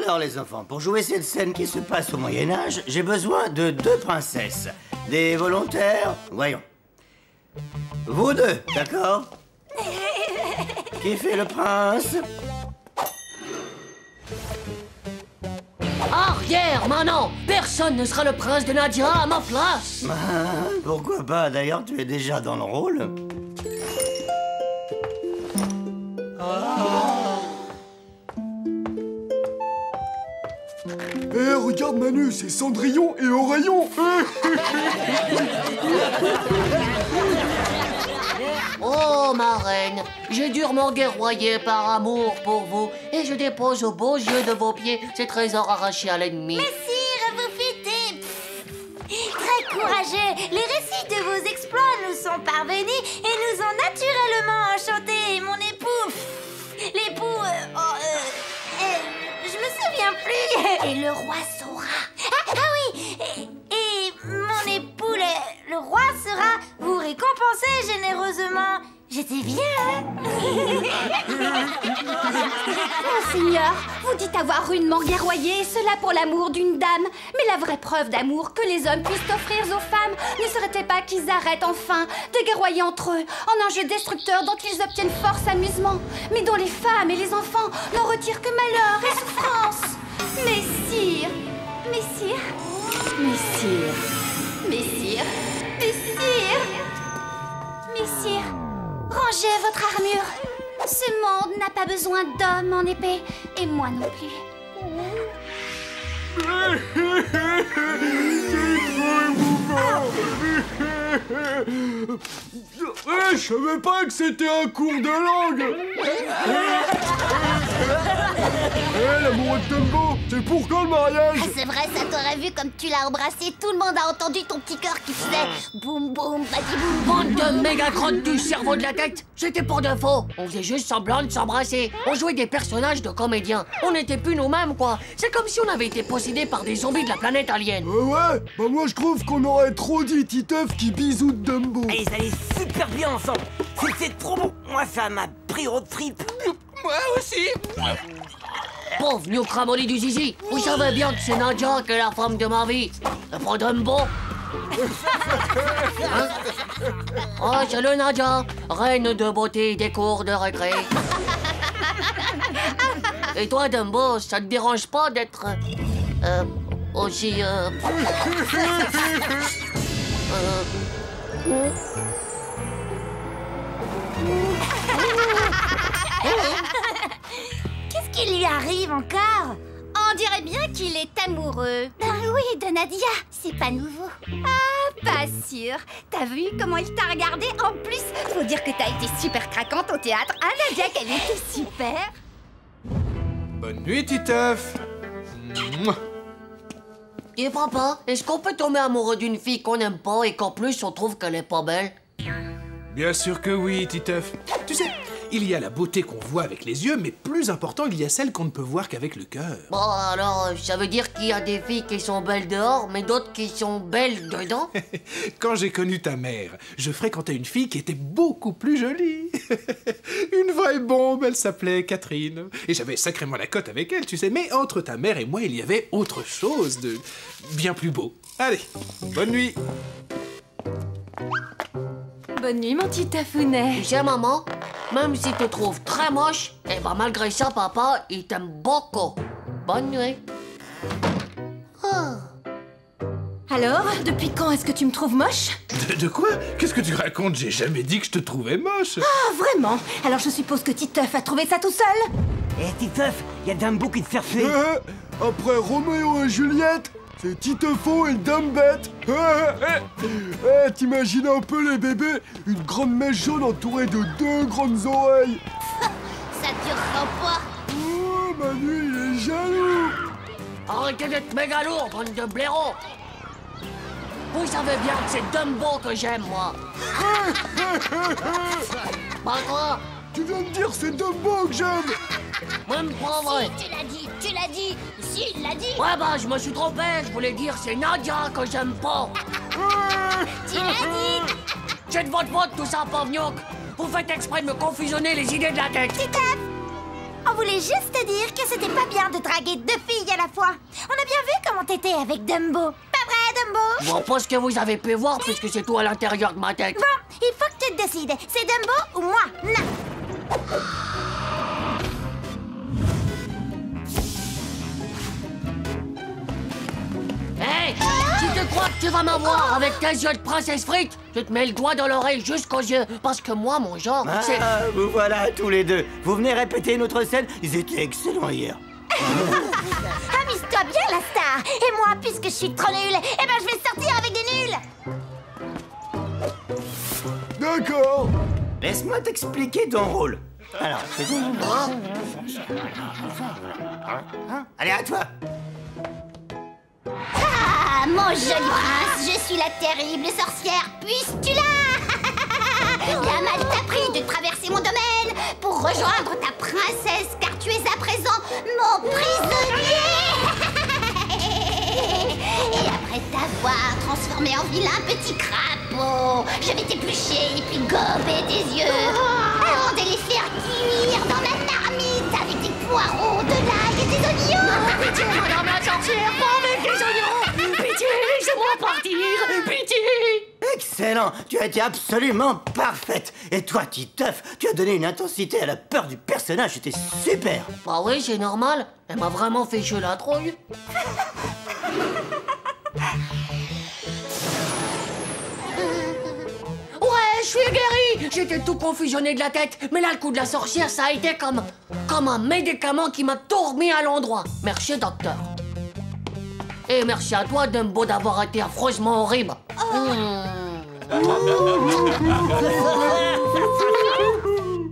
Alors les enfants, pour jouer cette scène qui se passe au Moyen-Âge, j'ai besoin de 2 princesses. Des volontaires? Voyons. Vous deux, d'accord? Qui fait le prince? Arrière, maintenant! Personne ne sera le prince de Nadia à ma place! Pourquoi pas? D'ailleurs, tu es déjà dans le rôle. Eh, regarde Manu, c'est Cendrillon et Oreillon. Oh, ma reine, j'ai durement guerroyé par amour pour vous, et je dépose aux beaux yeux de vos pieds ces trésors arrachés à l'ennemi. Messire, vous fûtes très courageux. Les récits de vos exploits nous sont parvenus et nous ont naturellement enchantés. Mon époux... L'époux... je me souviens plus. Et le roi saura. Ah oui. Et mon époux, le roi saura vous récompenser généreusement. J'étais bien, hein? Monseigneur, vous dites avoir rudement guerroyé, cela pour l'amour d'une dame. Mais la vraie preuve d'amour que les hommes puissent offrir aux femmes ne serait-elle pas qu'ils arrêtent enfin de guerroyer entre eux en un jeu destructeur dont ils obtiennent force amusement, mais dont les femmes et les enfants n'en retirent que malheur et souffrance. Messire, messire, messire, messire, messire, messire. Rangez votre armure. Ce monde n'a pas besoin d'hommes en épée, et moi non plus. Je savais pas que c'était un cours de langue. L'amoureux de Dumbo, c'est pour quand le mariage? C'est vrai, ça t'aurait vu comme tu l'as embrassé. Tout le monde a entendu ton petit cœur qui faisait boum boum, badi boum. Bande de méga crottes du cerveau de la tête! C'était pour de faux! On faisait juste semblant de s'embrasser. On jouait des personnages de comédiens. On n'était plus nous-mêmes, quoi. C'est comme si on avait été possédés par des zombies de la planète alien. Ouais, bah moi je trouve qu'on aurait trop dit Titeuf qui bisoute Dumbo. Et ils allaient super bien ensemble. C'était trop bon. Moi, ça m'a pris au trip. Moi aussi. Pauvre New Cramoli du zizi, vous savez bien que c'est Nadia qui est la femme de ma vie. Et pas Dumbo. Hein? Oh, salut Nadia, reine de beauté des cours de récré. Et toi, Dumbo, ça te dérange pas d'être... aussi... Qu'est-ce qui lui arrive encore? On dirait bien qu'il est amoureux. Ah oui, de Nadia. C'est pas nouveau. Ah, pas sûr. T'as vu comment il t'a regardé? En plus, faut dire que t'as été super craquante au théâtre. Ah, Nadia, qu'elle était super. Bonne nuit, Titeuf. Et papa, est-ce qu'on peut tomber amoureux d'une fille qu'on n'aime pas et qu'en plus on trouve qu'elle est pas belle? Bien sûr que oui, Titeuf. Tu sais, il y a la beauté qu'on voit avec les yeux, mais plus important, il y a celle qu'on ne peut voir qu'avec le cœur. Bon, alors, ça veut dire qu'il y a des filles qui sont belles dehors, mais d'autres qui sont belles dedans? Quand j'ai connu ta mère, je fréquentais une fille qui était beaucoup plus jolie. Une vraie bombe, elle s'appelait Catherine. Et j'avais sacrément la cote avec elle, tu sais. Mais entre ta mère et moi, il y avait autre chose de bien plus beau. Allez, bonne nuit. Bonne nuit, mon petit tafounet. Tu sais, maman, même si tu te trouves très moche, eh ben malgré ça, papa, il t'aime beaucoup. Bonne nuit. Alors, depuis quand est-ce que tu me trouves moche? De quoi? Qu'est-ce que tu racontes? J'ai jamais dit que je te trouvais moche. Ah, vraiment? Alors je suppose que Titeuf a trouvé ça tout seul? Eh, Titeuf, y a Dumbo qui te cherchait. Après Roméo et Juliette, c'est Titeufo et Dumbette. T'imagines un peu les bébés? Une grande mèche jaune entourée de 2 grandes oreilles. Ça durera pas. Oh, Manu, il est jaloux. Arrêtez d'être méga lourd, bande de blaireaux. Vous savez bien que c'est Dumbo que j'aime, moi. Pas quoi? Tu viens de dire c'est Dumbo que j'aime. Même pas vrai. Tu l'as dit, tu l'as dit. Si, il l'a dit. Ouais, bah, je me suis trompé. Je voulais dire c'est Nadia que j'aime pas. Tu l'as dit. C'est de votre faute, tout ça, pauvre gnoc. Vous faites exprès de me confusionner les idées de la tête. Titeuf. On voulait juste te dire que c'était pas bien de draguer 2 filles à la fois. On a bien vu comment t'étais avec Dumbo. Pas vrai, Dumbo? Je vois pas ce que vous avez pu voir puisque c'est tout à l'intérieur de ma tête. Bon, il faut que tu te décides. C'est Dumbo ou moi? Non. Hé, tu te crois que tu vas m'avoir avec tes yeux de princesse frite? Je te mets le doigt dans l'oreille jusqu'aux yeux. Parce que moi, mon genre, c'est... Ah, vous voilà tous les deux. Vous venez répéter une autre scène? Ils étaient excellents hier. Amuse-toi bien, la star. Et moi, puisque je suis trop nulle, eh ben je vais sortir avec des nuls. D'accord. Laisse-moi t'expliquer ton rôle. Alors, c'est tout. Allez, à toi. Ah, mon joli prince, je suis la terrible sorcière Pustula. Bien mal t'a pris de traverser mon domaine pour rejoindre ta princesse, car tu es à présent mon prisonnier. Et après t'avoir transformé en vilain petit crapaud, je vais t'éplucher et puis gober tes yeux avant de les faire cuire dans ma marmite avec des poireaux, de l'ail et des oignons. Pitié, madame la sorcière, pas avec des oignons. Pitié, laissez-moi partir. Pitié. Excellent. Tu as été absolument parfaite. Et toi, Titeuf, tu as donné une intensité à la peur du personnage. C'était super. Bah oui, c'est normal. Elle m'a vraiment fait chier la trouille. Ouais, je suis guéri. J'étais tout confusionné de la tête. Mais là, le coup de la sorcière, ça a été comme un médicament qui m'a tout remis à l'endroit. Merci, docteur. Et merci à toi, Dumbo, d'avoir été affreusement horrible.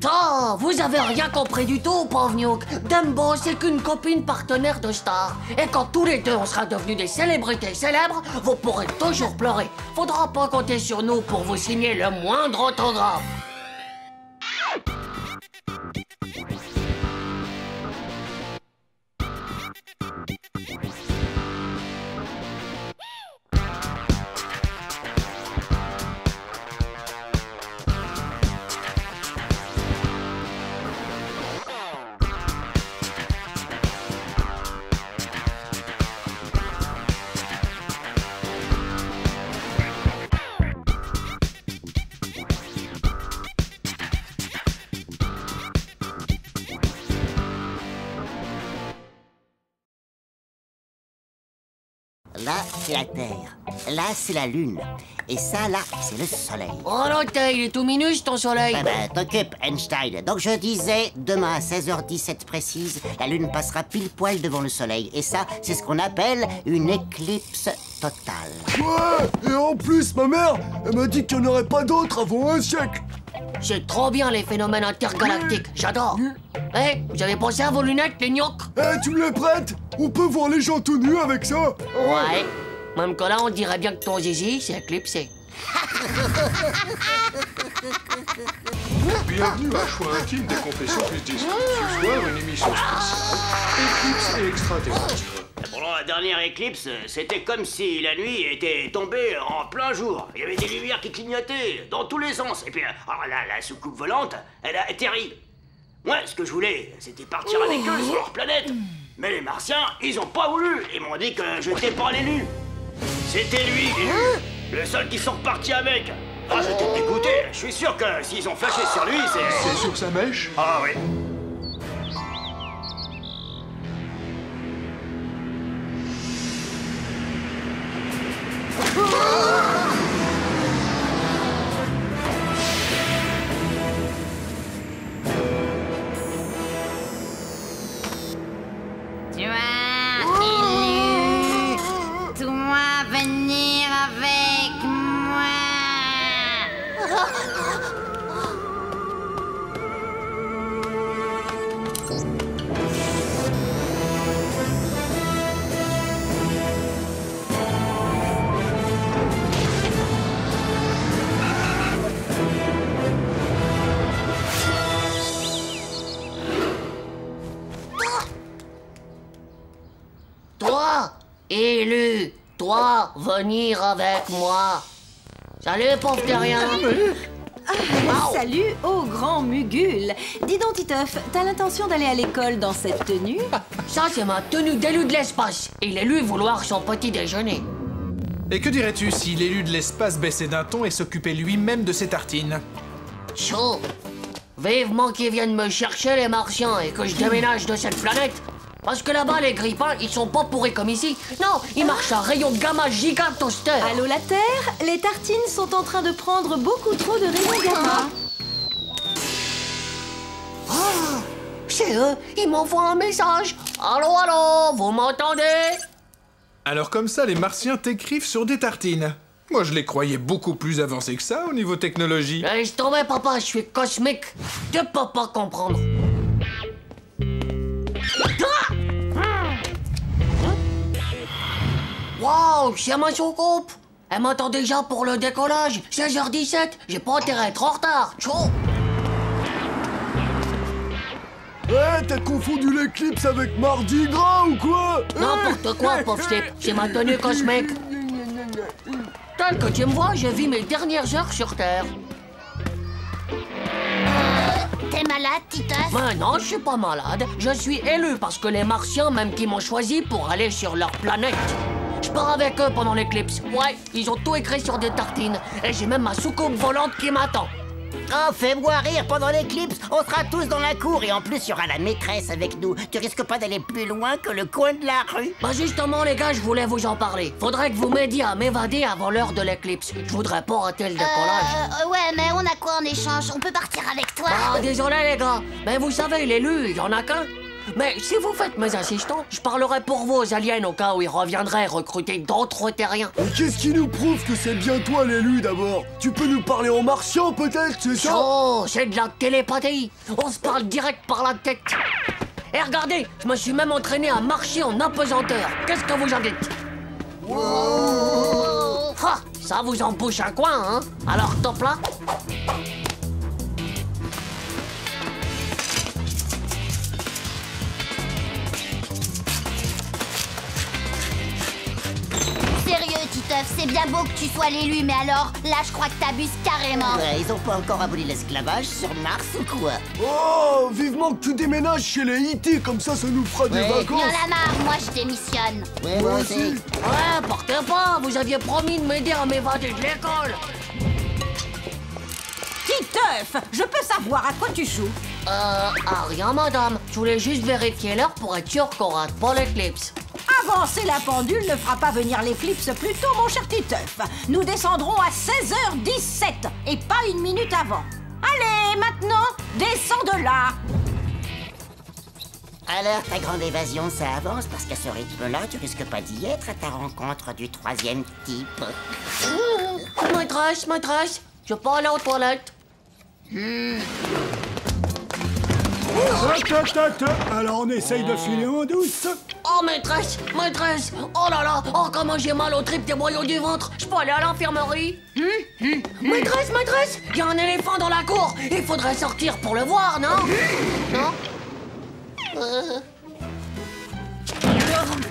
Oh, vous avez rien compris du tout, pauvre Newk. Dumbo, c'est qu'une copine partenaire de Star. Et quand tous les deux on sera devenus des célébrités célèbres, vous pourrez toujours pleurer. Faudra pas compter sur nous pour vous signer le moindre autographe. Là, c'est la Terre. Là, c'est la Lune. Et ça, là, c'est le Soleil. Oh là, il est tout minus, ton soleil. Ah ben, t'occupe, Einstein. Donc, je disais, demain à 16h17 précise, la Lune passera pile poil devant le Soleil. Et ça, c'est ce qu'on appelle une éclipse totale. Ouais. Et en plus, ma mère, elle m'a dit qu'il n'y en aurait pas d'autres avant un siècle. C'est trop bien, les phénomènes intergalactiques. J'adore. Hé, vous avez pensé à vos lunettes, les gnocks? Eh, tu me les prêtes? On peut voir les gens tout nus avec ça? Ouais. Même que là, on dirait bien que ton zizi s'est éclipsé. Bienvenue à Choix Intime des Confessions plus discrètes. Ce soir, une émission spéciale. Éclipse et extraterrestre. Pendant la dernière éclipse, c'était comme si la nuit était tombée en plein jour. Il y avait des lumières qui clignotaient dans tous les sens. Et puis, alors là, la soucoupe volante, elle a atterri. Moi, ce que je voulais, c'était partir avec eux sur leur planète. Mais les Martiens, ils ont pas voulu. Ils m'ont dit que j'étais pas l'élu. C'était lui, l'élu. Le seul qui sont partis avec. Ah, j'étais dégoûté. Je suis sûr que s'ils ont flashé sur lui, c'est... C'est sur sa mèche? Ah oui. Tu as élu, toi venir avec moi. Toi, élu, toi, venir avec moi. Salut, pauvre terrien. Salut au grand Mugul. Dis donc, Titeuf, t'as l'intention d'aller à l'école dans cette tenue? Ça, c'est ma tenue d'élu de l'espace. Et l'élu vouloir son petit déjeuner. Et que dirais-tu si l'élu de l'espace baissait d'un ton et s'occupait lui-même de ses tartines? Chaud. Vivement qu'ils viennent me chercher, les martiens, et que je déménage de cette planète. Parce que là-bas, les grippins, ils sont pas pourris comme ici. Non, ils marchent à rayon gamma gigantosteur. Allô, la Terre? Les tartines sont en train de prendre beaucoup trop de rayons gamma. Ah, c'est eux, ils m'envoient un message. Allô, allô, vous m'entendez? Alors comme ça, les martiens t'écrivent sur des tartines. Moi, je les croyais beaucoup plus avancés que ça au niveau technologie. Laisse tomber, papa, je suis cosmique. Tu peux pas comprendre. Waouh, c'est ma soucoupe. Elle m'attend déjà pour le décollage. 16h17, j'ai pas intérêt à être en retard. Ciao. T'as confondu l'éclipse avec Mardi Gras ou quoi? N'importe quoi, pauvre slip. C'est ma tenue cosmique. Tel que tu me vois, je vis mes dernières heures sur Terre. T'es malade, Titeuf? Mais non, je suis pas malade. Je suis élu parce que les Martiens, même qui m'ont choisi pour aller sur leur planète. Je pars avec eux pendant l'éclipse. Ouais, ils ont tout écrit sur des tartines. Et j'ai même ma soucoupe volante qui m'attend. Oh, fais-moi rire pendant l'éclipse. On sera tous dans la cour et en plus, il y aura la maîtresse avec nous. Tu risques pas d'aller plus loin que le coin de la rue? Bah justement, les gars, je voulais vous en parler. Faudrait que vous m'aidiez à m'évader avant l'heure de l'éclipse. Je voudrais pas rater le décollage. Ouais, mais on a quoi en échange? On peut partir avec toi? Ah, désolé, les gars. Mais vous savez, l'élu, il y en a qu'un. Mais si vous faites mes assistants, je parlerai pour vous aux aliens au cas où ils reviendraient recruter d'autres terriens. Et qu'est-ce qui nous prouve que c'est bien toi l'élu d'abord? Tu peux nous parler en martien peut-être, c'est ça? Oh, c'est de la télépathie. On se parle direct par la tête. Et regardez, je me suis même entraîné à marcher en apesanteur. Qu'est-ce que vous en dites? Ah, ça vous en bouche un coin, hein? Alors top là. Sérieux, Titeuf, c'est bien beau que tu sois l'élu, mais alors, là, je crois que t'abuses carrément. Ouais, ils ont pas encore aboli l'esclavage sur Mars ou quoi? Oh, vivement que tu déménages chez les E.T., comme ça nous fera des Il y vacances. en a marre, moi je démissionne. Ouais, moi aussi. Ouais, partez pas. Vous aviez promis de m'aider à m'évader de l'école. Titeuf, je peux savoir à quoi tu joues? À rien, madame. Je voulais juste vérifier l'heure pour être sûr qu'on rate pas l'éclipse. Avancer la pendule ne fera pas venir l'éclipse plus tôt, mon cher Titeuf. Nous descendrons à 16h17 et pas une minute avant. Allez, maintenant, descends de là. Alors, ta grande évasion, ça avance parce qu'à ce rythme-là, tu risques pas d'y être à ta rencontre du troisième type. Maîtresse, je peux aller aux toilettes. Alors on essaye de filer en douce. Oh, maîtresse, oh là là, oh comment j'ai mal aux tripes des boyaux du ventre. Je peux aller à l'infirmerie? Maîtresse, il y a un éléphant dans la cour. Il faudrait sortir pour le voir, non? Non?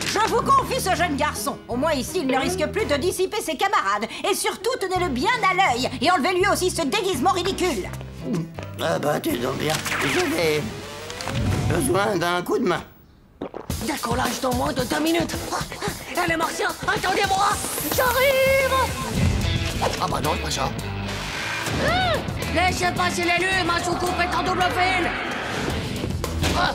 Je vous confie ce jeune garçon. Au moins ici, il ne risque plus de dissiper ses camarades. Et surtout, tenez-le bien à l'œil et enlevez lui aussi ce déguisement ridicule. Ah bah, tu donc bien. J'avais besoin d'un coup de main. Décollage dans moins de 2 minutes. Eh, les martiens, attendez-moi. J'arrive. Ah bah non, c'est pas ça. Laissez passer l'élu, ma soucoupe est en double fil. Ah.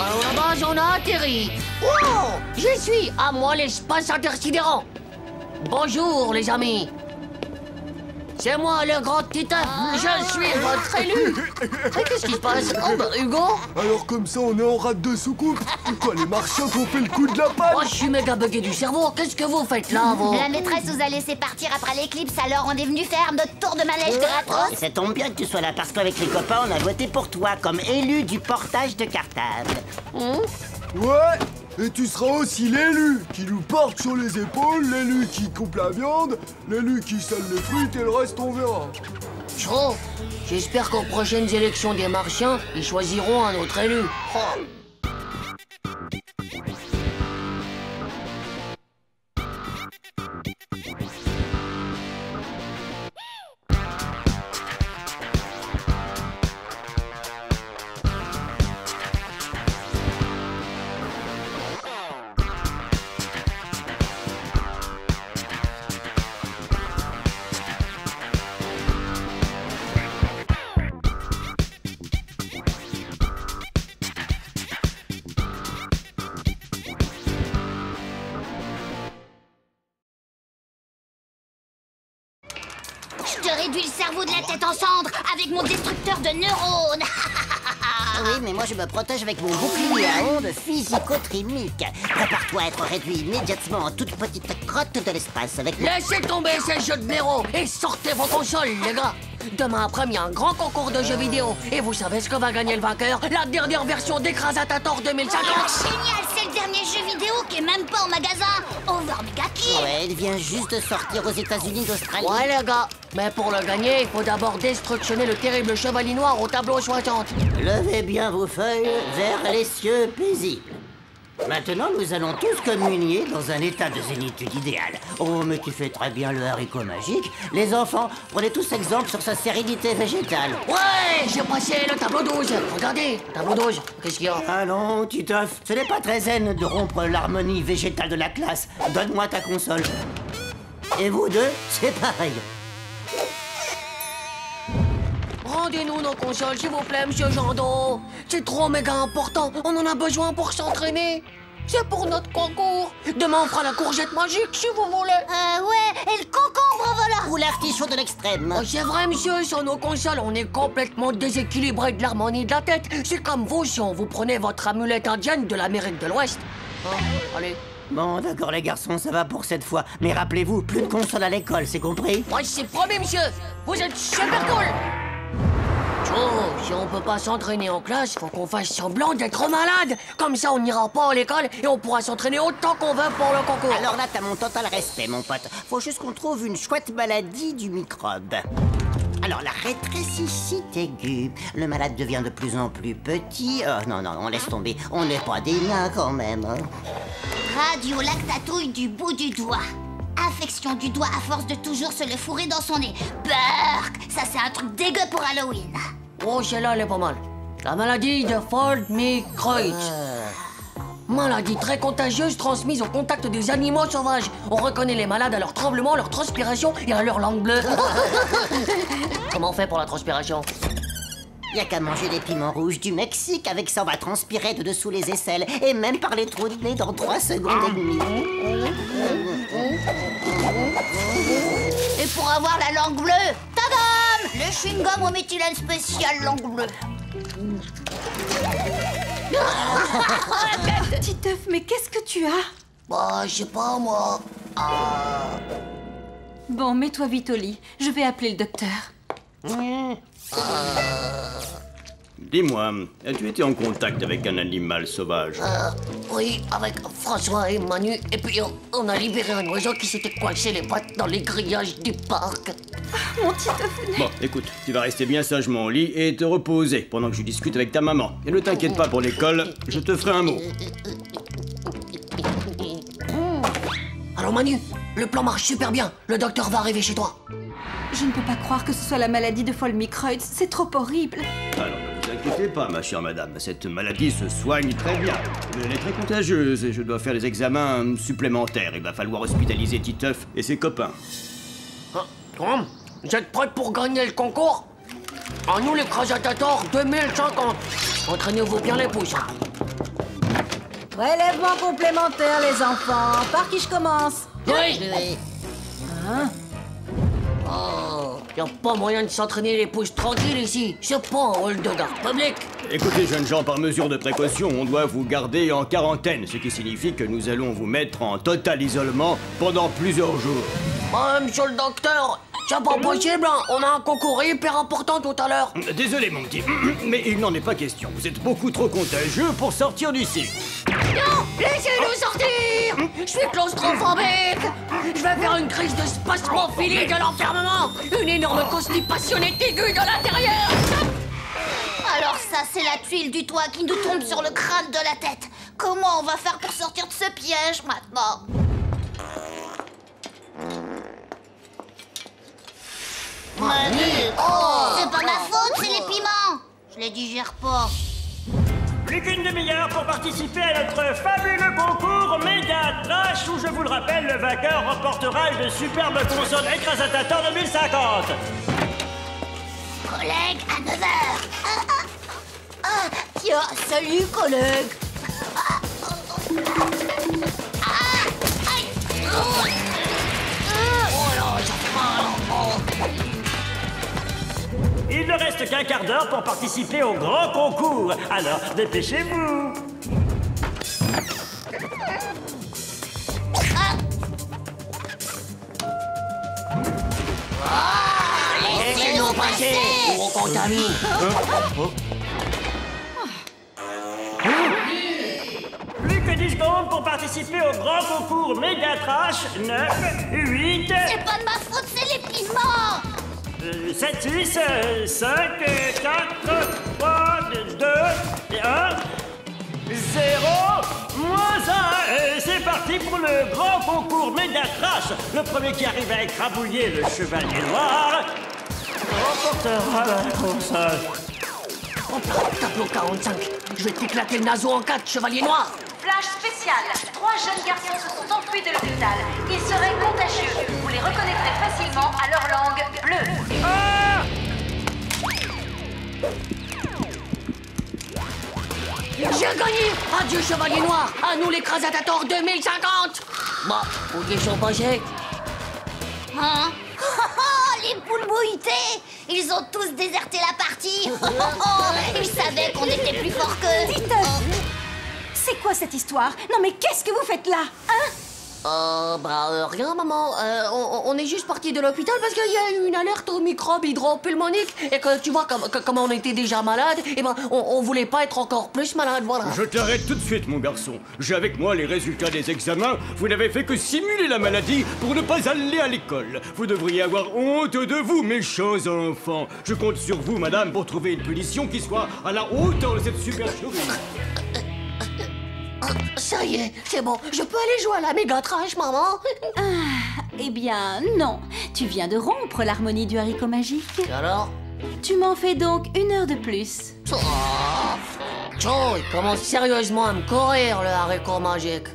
Alors là-bas, on a atterri. Wow, j'y suis. À moi l'espace intersidérant. Bonjour, les amis. C'est moi, le grand Titeuf. Je suis votre élu. Mais qu'est-ce qui se passe? Oh, bah, Hugo? Alors comme ça, on est en rate de soucoupe. Quoi, les martiens t'ont fait le coup de la panne? Moi, je suis méga bugué du cerveau. Qu'est-ce que vous faites là, vous? La maîtresse nous a laissé partir après l'éclipse, alors on est venu faire notre tour de manège gratos. Et ça tombe bien que tu sois là parce qu'avec les copains, on a voté pour toi comme élu du portage de cartable. Ouais. Et tu seras aussi l'élu qui nous porte sur les épaules, l'élu qui coupe la viande, l'élu qui sale les frites et le reste on verra. Chaud. J'espère qu'aux prochaines élections des Martiens, ils choisiront un autre élu. Oh. Je te réduis le cerveau de la tête en cendres avec mon destructeur de neurones. Oui, mais moi je me protège avec mon bouclier à ondes physico-thermiques. Prépare-toi à être réduit immédiatement en toute petite crotte de l'espace avec... Laissez tomber ces jeux de blaireaux et sortez vos consoles, les gars. Demain après, il y a un grand concours de jeux vidéo. Et vous savez ce que va gagner le vainqueur? La dernière version d'Écrasatator 2050. Génial, c'est le dernier jeu vidéo qui est même pas en magasin. Over Mega Kill. Ouais, il vient juste de sortir aux États-Unis d'Australie. Ouais, les gars. Mais pour le gagner, il faut d'abord destructionner le terrible chevalier noir au tableau 60. Levez bien vos feuilles vers les cieux paisibles. Maintenant, nous allons tous communier dans un état de zénitude idéal. Oh, mais tu fais très bien le haricot magique. Les enfants, prenez tous exemple sur sa sérénité végétale. Ouais, j'ai passé le tableau 12. Regardez, tableau 12. Qu'est-ce qu'il y a? Ah non, Titeuf, ce n'est pas très zen de rompre l'harmonie végétale de la classe. Donne-moi ta console. Et vous deux, c'est pareil. Rendez-nous nos consoles, s'il vous plaît, monsieur Jandot. C'est trop méga important. On en a besoin pour s'entraîner. C'est pour notre concours. Demain, on fera la courgette magique, si vous voulez. Ouais, et le concombre volant. Ou l'artichaut de l'extrême. Oh, c'est vrai, monsieur, sur nos consoles, on est complètement déséquilibré de l'harmonie de la tête. C'est comme vous si on vous prenait votre amulette indienne de l'Amérique de l'Ouest. Hein, allez. Bon, d'accord, les garçons, ça va pour cette fois. Mais rappelez-vous, plus de consoles à l'école, c'est compris? Ouais, c'est promis, monsieur. Vous êtes super cool. Oh, si on peut pas s'entraîner en classe, faut qu'on fasse semblant d'être malade. Comme ça, on n'ira pas à l'école et on pourra s'entraîner autant qu'on veut pour le concours. Alors là, t'as mon total respect, mon pote. Faut juste qu'on trouve une chouette maladie du microbe. Alors, la rétrécissite aiguë. Le malade devient de plus en plus petit. Oh, non, on laisse tomber. On n'est pas des nains, quand même. Radiolactatouille du bout du doigt. Infection du doigt à force de toujours se le fourrer dans son nez. Burk, ça c'est un truc dégueu pour Halloween. Oh, celle-là, elle est pas mal. La maladie de Ford-Microids. Maladie très contagieuse transmise au contact des animaux sauvages. On reconnaît les malades à leur tremblement, leur transpiration et à leur langue bleue. Comment on fait pour la transpiration? Y a qu'à manger des piments rouges du Mexique. Avec ça, on va transpirer de dessous les aisselles. Et même par les trous de nez dans 3 secondes et demie. Et pour avoir la langue bleue, tadam! Le chewing-gum au méthylène spécial langue bleue. Titeuf, mais qu'est-ce que tu as? Bah, je sais pas, moi. Bon, mets-toi vite au lit. Je vais appeler le docteur. Dis-moi, as-tu été en contact avec un animal sauvage? Oui, avec François et Manu. Et puis, on a libéré un oiseau qui s'était coincé les pattes dans les grillages du parc. Mon Titeuf. Bon, écoute, tu vas rester bien sagement au lit et te reposer pendant que je discute avec ta maman. Et ne t'inquiète pas pour l'école, je te ferai un mot. Alors Manu, le plan marche super bien. Le docteur va arriver chez toi. Je ne peux pas croire que ce soit la maladie de Ford-Microids. C'est trop horrible. Alors, ne vous inquiétez pas, ma chère madame. Cette maladie se soigne très bien. Mais elle est très contagieuse et je dois faire des examens supplémentaires. Il va falloir hospitaliser Titeuf et ses copains. Tom, vous êtes prêts pour gagner le concours? À nous les Crasatator 2050. Entraînez-vous bien les pouces. Prélèvement complémentaire, les enfants. Par qui je commence? Oui. Hein? Oh, y a pas moyen de s'entraîner les pouces tranquilles ici. C'est pas un hall de garde public. Écoutez, jeunes gens, par mesure de précaution, on doit vous garder en quarantaine, ce qui signifie que nous allons vous mettre en total isolement pendant plusieurs jours. Monsieur le docteur, c'est pas possible, hein. On a un concours hyper important tout à l'heure. Désolé, mon petit, mais il n'en est pas question. Vous êtes beaucoup trop contagieux pour sortir d'ici. Non, laissez-nous sortir. Je suis claustrophobique. Je vais faire une crise de spasmophilie de l'enfermement. Une énorme constipation aiguë de l'intérieur. Alors ça, c'est la tuile du toit qui nous tombe sur le crâne de la tête. Comment on va faire pour sortir de ce piège maintenant? C'est pas ma faute, c'est les piments. Je les digère pas. Plus qu'une demi-heure pour participer à notre fabuleux concours Méga Trash où, je vous le rappelle, le vainqueur remportera une superbe console écrasateur 2050. Collègue, à 9h. Tiens, salut, collègue. Il ne reste qu'un quart d'heure pour participer au grand concours. Alors, dépêchez-vous. Laissez-nous passer ou on contamine. Plus que 10 secondes pour participer au grand concours Méga Trash. 9, 8... C'est pas de ma faute, c'est les piments. 7, 6, 5, 4, 3, 2, 1, 0, moins 1. C'est parti pour le grand concours Méga Trash. Le premier qui arrive à écrabouiller le chevalier noir remportera la console. Hop là, tableau 45. Je vais t'éclater le naso en 4, chevalier noir. Flash spécial. 3 jeunes garçons se sont enfuis de l'hôpital. Ils seraient contagieux. Vous les reconnaîtrez facilement à leur langue bleue. Ah! J'ai gagné. Adieu, chevalier noir. À nous, l'écrasateur 2050. Bon, où ils sont passés? Hein? Les poules mouilletées! Ils ont tous déserté la partie! Ils savaient qu'on était plus forts qu'eux! Titeuf! C'est quoi cette histoire? Non mais qu'est-ce que vous faites là? Hein? Rien, maman. On est juste parti de l'hôpital parce qu'il y a eu une alerte aux microbes hydropulmoniques et que tu vois, comme on était déjà malade, et ben, on voulait pas être encore plus malade, voilà. Je t'arrête tout de suite, mon garçon. J'ai avec moi les résultats des examens. Vous n'avez fait que simuler la maladie pour ne pas aller à l'école. Vous devriez avoir honte de vous, méchants enfants. Je compte sur vous, madame, pour trouver une punition qui soit à la hauteur de cette supercherie. Ça y est, c'est bon. Je peux aller jouer à la méga trash, maman. Eh bien, non. Tu viens de rompre l'harmonie du haricot magique. Et alors? Tu m'en fais donc 1 heure de plus. Il commence sérieusement à me courir, le haricot magique.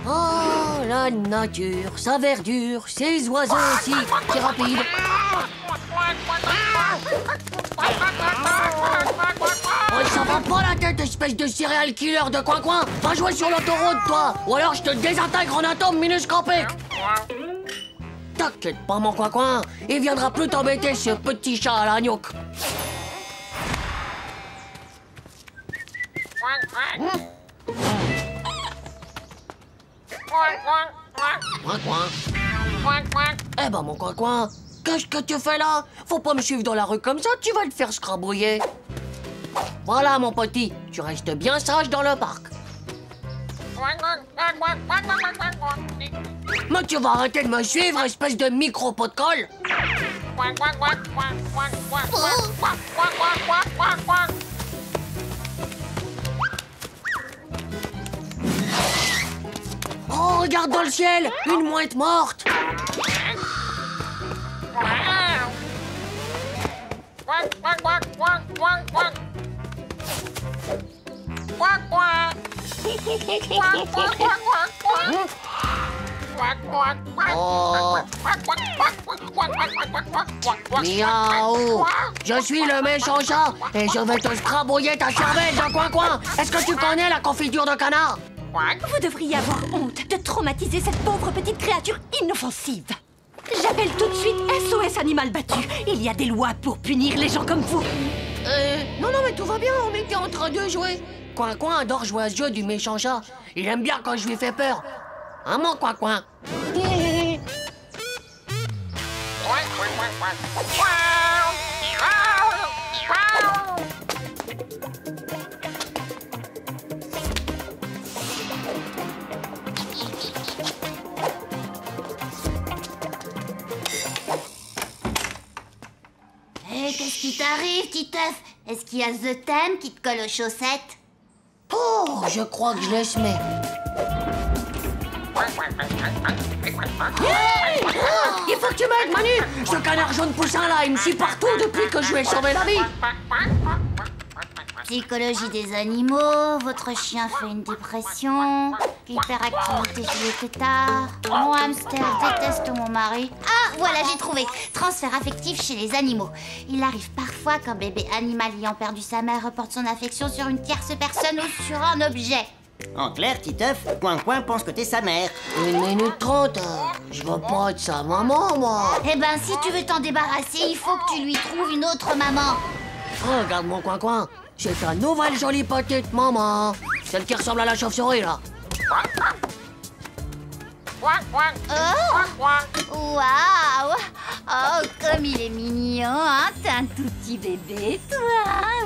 Oh, la nature, sa verdure, ses oiseaux aussi, c'est rapide. Oh, ça va pas la tête, espèce de serial killer de coin-coin. Va jouer sur l'autoroute, toi, ou alors je te désintègre en atomes minuscopiques. T'inquiète pas, mon coin-coin, il viendra plus t'embêter, ce petit chat à l'agnoc. Eh ben, mon coin-coin, qu'est-ce que tu fais là? Faut pas me suivre dans la rue comme ça, tu vas te faire scrabouiller. Voilà, mon petit, tu restes bien sage dans le parc. Mais tu vas arrêter de me suivre, espèce de micro-pot de colle. Oh, regarde dans le ciel, une mouette morte. Oh. Miaou. Je suis le méchant chat et je vais te scrabouiller ta cervelle dans coin-coin. Est-ce que tu connais la confiture de canard? Vous devriez avoir honte de traumatiser cette pauvre petite créature inoffensive. J'appelle tout de suite SOS Animal Battu. Il y a des lois pour punir les gens comme vous. Non, mais tout va bien, on était en train de jouer. Coin-coin adore jouer à ce jeu du méchant chat. Il aime bien quand je lui fais peur. Hein, mon coin-coin? Hé, qu'est-ce qui t'arrive, Titeuf? Est-ce qu'il y a The Thème qui te colle aux chaussettes? Oh, je crois que je laisse mes... Il faut que tu m'aides, Manu! Ce canard jaune poussin là, il me suit partout depuis que je lui ai sauvé la vie! Psychologie des animaux, votre chien fait une dépression, hyperactivité chez les têtards, mon hamster déteste mon mari. Ah, voilà, j'ai trouvé. Transfert affectif chez les animaux. Il arrive parfois qu'un bébé animal ayant perdu sa mère reporte son affection sur une tierce personne ou sur un objet. En clair, Titeuf, Coin-Coin pense que t'es sa mère. 1 minute 30, je veux pas être sa maman, moi. Eh ben, si tu veux t'en débarrasser, il faut que tu lui trouves une autre maman. Regarde mon coin-coin, c'est ta nouvelle jolie petite maman. Celle qui ressemble à la chauve-souris, là. Oh! Waouh! Oh, comme il est mignon, hein? T'es un tout petit bébé, toi,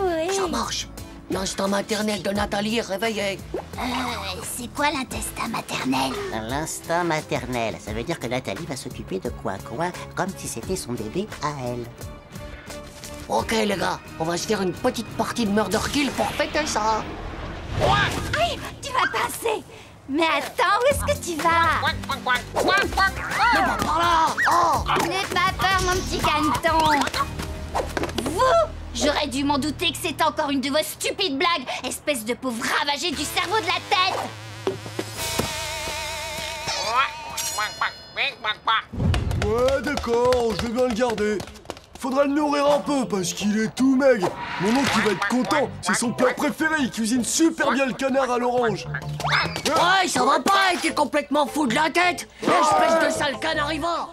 oui. Ça marche. L'instinct maternel de Nathalie est réveillé. C'est quoi l'intestin maternel? L'instinct maternel, ça veut dire que Nathalie va s'occuper de Coin-Coin comme si c'était son bébé à elle. Ok les gars, on va se faire une petite partie de Murder Kill pour fêter ça. Aïe, tu vas passer. Mais attends, où est-ce que tu vas? Mais pas par là. Oh. N'aie pas peur, mon petit caneton. Vous? J'aurais dû m'en douter que c'était encore une de vos stupides blagues, espèce de pauvre ravagé du cerveau de la tête. Ouais, d'accord, je vais bien le garder. Faudra le nourrir un peu parce qu'il est tout maigre. Mon oncle il va être content, c'est son plat préféré, il cuisine super bien le canard à l'orange. Ouais, ça va pas, il est complètement fou de la tête. Espèce de sale canarivore.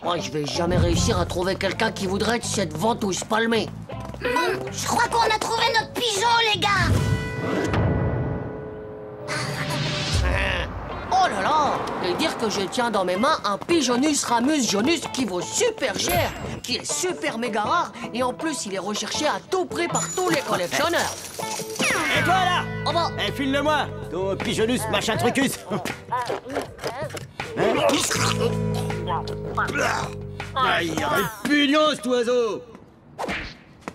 Moi, je vais jamais réussir à trouver quelqu'un qui voudrait être cette ventouse palmée. Je crois qu'on a trouvé notre pigeon, les gars. Oh là là! Et dire que je tiens dans mes mains un Pigeonus ramus jonus qui vaut super cher, qui est super méga rare, et en plus il est recherché à tout prix par tous les collectionneurs. Et toi là? Oh bah! Eh, file-le-moi, ton pigeonus machin trucus. Aïe, répugnant cet oiseau.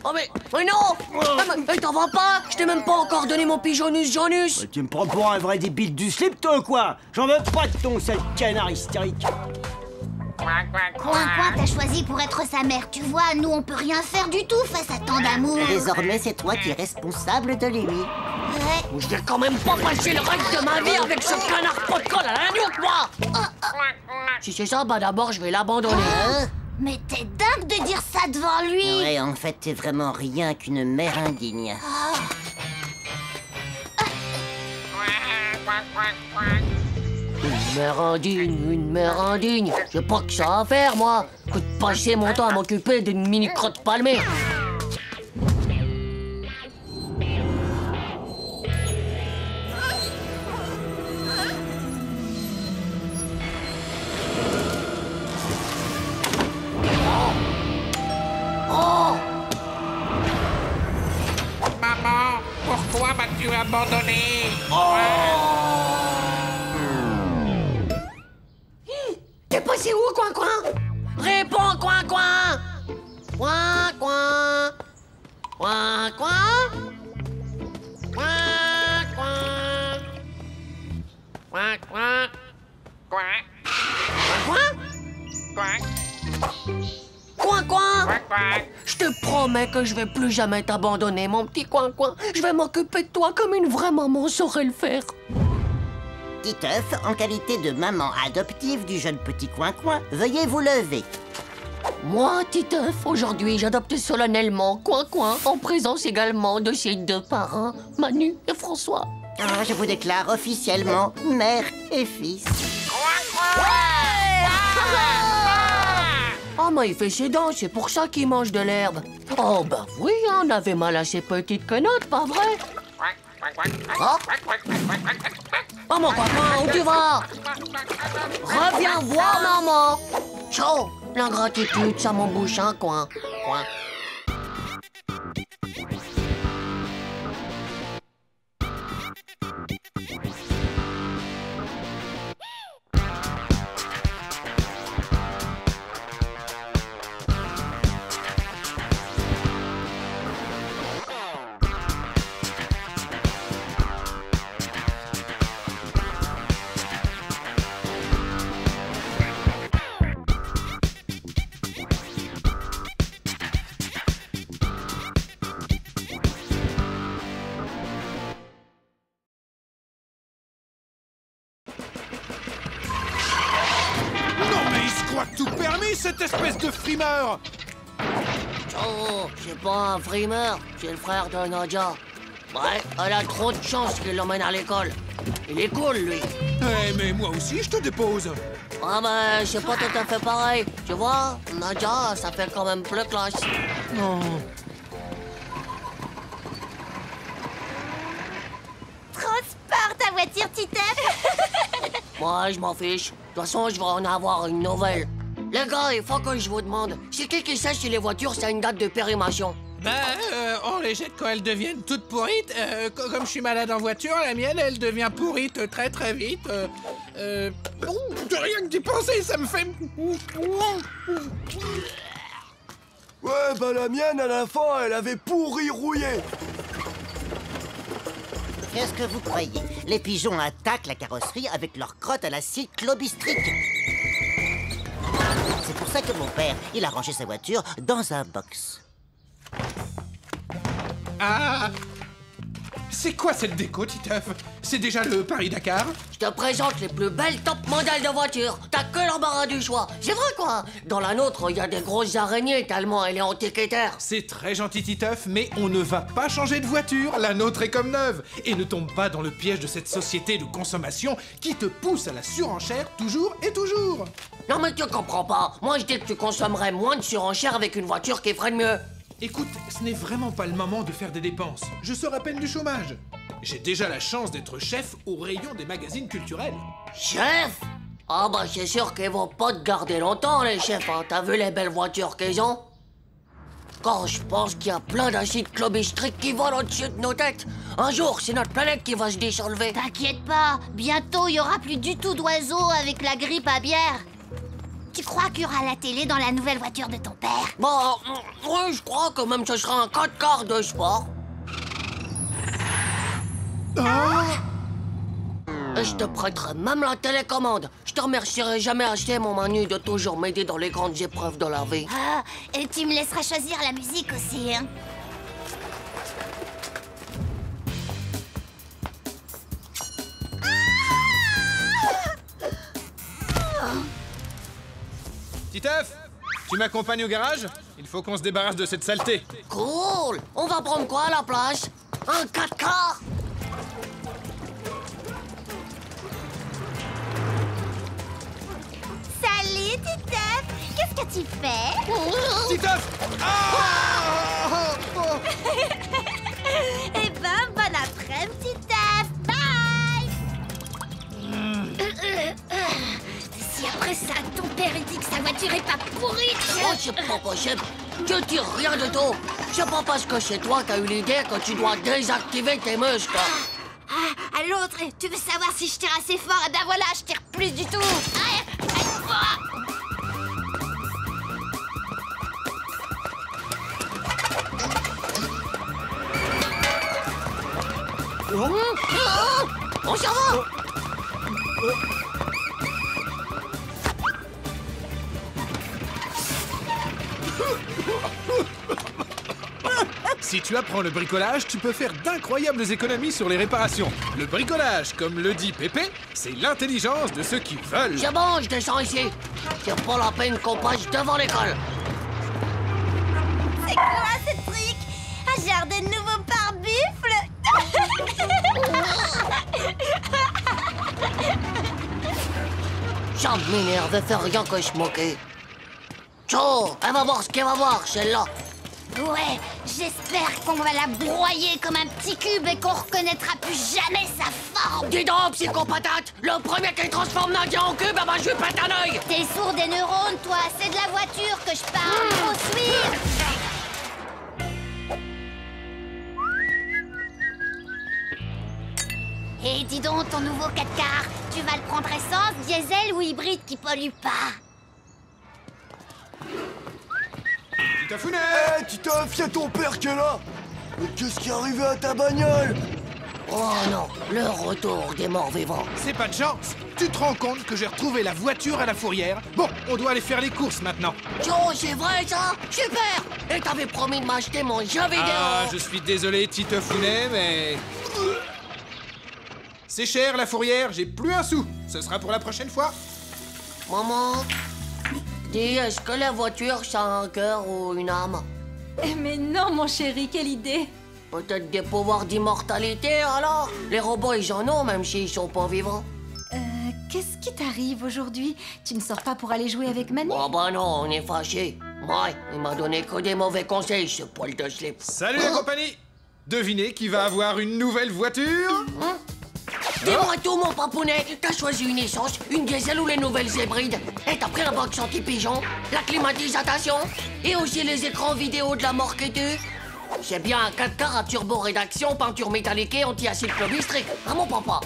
Oh mais non! Mais t'en vas pas! Je t'ai même pas encore donné mon Pigeonus jonus! Tu me prends pour un vrai débile du slip, toi, ou quoi? J'en veux pas de ton sale canard hystérique. Coin-Coin t'as choisi pour être sa mère, tu vois, nous on peut rien faire du tout face à tant d'amour. Désormais, c'est toi qui es responsable de lui. Ouais. Je vais quand même pas passer le reste de ma vie avec ce canard pot de colle à la nuque, moi! Si c'est ça, bah d'abord je vais l'abandonner. Mais t'es dingue de dire ça devant lui. Ouais, en fait, t'es vraiment rien qu'une mère indigne. Une mère indigne. J'ai pas que ça à faire, moi, que de passer mon temps à m'occuper d'une mini-crotte palmée. Maman, pourquoi m'as-tu abandonné? T'es passé où, Coin-Coin? Réponds, Coin-Coin! Coin-Coin! Coin-Coin! Coin-Coin! Coin-Coin! Quoi? Coin-Coin? Quoi? Coin-Coin! Quoi? te promets que je vais plus jamais t'abandonner, mon petit coin-coin. Je vais m'occuper de toi comme une vraie maman saurait le faire. Titeuf, en qualité de maman adoptive du jeune petit coin-coin, veuillez vous lever. Moi, Titeuf, aujourd'hui, j'adopte solennellement Coin-Coin, en présence également de ses deux parrains, Manu et François. Ah, je vous déclare officiellement mère et fils. Oh, mais il fait ses dents, c'est pour ça qu'il mange de l'herbe. Oh, bah oui, on avait mal à ses petites quenottes, pas vrai? Oh, mon copain, où tu vas? Reviens voir maman. Ciao. L'ingratitude, ça m'embouche un coin. Tout permis, cette espèce de frimeur! Oh, c'est pas un frimeur, c'est le frère de Nadia. Ouais, elle a trop de chance qu'il l'emmène à l'école. Il est cool, lui. Eh, mais moi aussi, je te dépose. Ah, ben, c'est pas tout à fait pareil. Tu vois, Nadia, ça fait quand même plus classe. Non. Transport ta voiture, Titeuf. Moi, je m'en fiche. De toute façon, je vais en avoir une nouvelle. Les gars, il faut que je vous demande, c'est qui sait si les voitures, ça a une date de périmation? On les jette quand elles deviennent toutes pourrites. Comme je suis malade en voiture, la mienne, elle devient pourrite très très vite. De rien que d'y penser, ça me fait... Ouais, bah la mienne, à la fin, elle avait pourri rouillé. Qu'est-ce que vous croyez? Les pigeons attaquent la carrosserie avec leur crotte à la scie clobistrique. C'est pour ça que mon père, il a rangé sa voiture dans un box. Ah! C'est quoi cette déco, Titeuf? C'est déjà le Paris-Dakar? Je te présente les plus belles top modèles de voitures. T'as que l'embarras du choix. C'est vrai, quoi. Dans la nôtre, il y a des grosses araignées tellement elle est antiquitaire. C'est très gentil, Titeuf, mais on ne va pas changer de voiture. La nôtre est comme neuve. Et ne tombe pas dans le piège de cette société de consommation qui te pousse à la surenchère toujours et toujours. Non, mais tu comprends pas. Moi, je dis que tu consommerais moins de surenchère avec une voiture qui ferait de mieux. Écoute, ce n'est vraiment pas le moment de faire des dépenses. Je sors à peine du chômage. J'ai déjà la chance d'être chef au rayon des magazines culturels. Chef? Ah bah c'est sûr qu'ils vont pas te garder longtemps, les chefs, hein. T'as vu les belles voitures qu'ils ont? Quand je pense qu'il y a plein d'acides clobistriques qui volent au-dessus de nos têtes. Un jour, c'est notre planète qui va se dissolver. T'inquiète pas, bientôt il y aura plus du tout d'oiseaux avec la grippe aviaire. Tu crois qu'il y aura la télé dans la nouvelle voiture de ton père? Bah, oui, je crois que même ce sera un 4x4 de sport. Et je te prêterai même la télécommande. Je te remercierai jamais assez, mon Manu, de toujours m'aider dans les grandes épreuves de la vie. Ah, et tu me laisseras choisir la musique aussi, hein? Titeuf, tu m'accompagnes au garage? Il faut qu'on se débarrasse de cette saleté. Cool! On va prendre quoi à la place? Un 4x4? Salut, Titeuf! Qu'est-ce que tu fais? Titeuf! Eh ben, bon après-midi, Titeuf! Bye! Si après ça, ton père il dit que sa voiture est pas pourrie... Oh, c'est pas possible! Je tire rien de tout! C'est pas parce que c'est toi qui as eu l'idée que tu dois désactiver tes muscles! À l'autre, tu veux savoir si je tire assez fort? Eh ben voilà, je tire plus du tout! On s'en va! Si tu apprends le bricolage, tu peux faire d'incroyables économies sur les réparations. Le bricolage, comme le dit Pépé, c'est l'intelligence de ceux qui veulent. C'est bon, je descends ici. C'est pas la peine qu'on passe devant l'école. C'est quoi ce truc? Un jardin de nouveau par buffle? Ça m'énerve, elle fait rien que se moquer. Tcho, elle va voir ce qu'elle va voir, celle-là. Ouais, j'espère qu'on va la broyer comme un petit cube et qu'on reconnaîtra plus jamais sa forme. Dis donc, psychopatate, le premier qui transforme Nadia en cube, bah je lui pète un œil. T'es sourd des neurones, toi. C'est de la voiture que je parle. Faut suivre. Et dis donc, ton nouveau 4x4, tu vas le prendre essence, diesel ou hybride qui pollue pas? Titafounet! Hé, Titeuf, y'a ton père qui est là! Mais qu'est-ce qui est arrivé à ta bagnole? Oh non, le retour des morts vivants. C'est pas de chance. Tu te rends compte que j'ai retrouvé la voiture à la fourrière? Bon, on doit aller faire les courses maintenant. Oh, c'est vrai ça? Super! Et t'avais promis de m'acheter mon jeu vidéo. Ah, je suis désolé, Titefounet, mais... C'est cher, la fourrière, j'ai plus un sou. Ce sera pour la prochaine fois. Maman, dis, est-ce que la voiture, ça a un cœur ou une âme? Mais non, mon chéri, quelle idée! Peut-être des pouvoirs d'immortalité, alors? Les robots, ils en ont, même s'ils sont pas vivants. Qu'est-ce qui t'arrive aujourd'hui? Tu ne sors pas pour aller jouer avec Manu? Oh bah non, on est fâchés. Ouais, il m'a donné que des mauvais conseils, ce poil de slip. Salut la compagnie! Devinez qui va avoir une nouvelle voiture? Dis-moi tout, mon papounet. T'as choisi une essence, une diesel ou les nouvelles hybrides? Et t'as pris un box anti-pigeon, la climatisation et aussi les écrans vidéo de la mort que tu? C'est bien un 4x à turbo-rédaction, peinture métallique et anti-acide clobistrique, hein mon papa?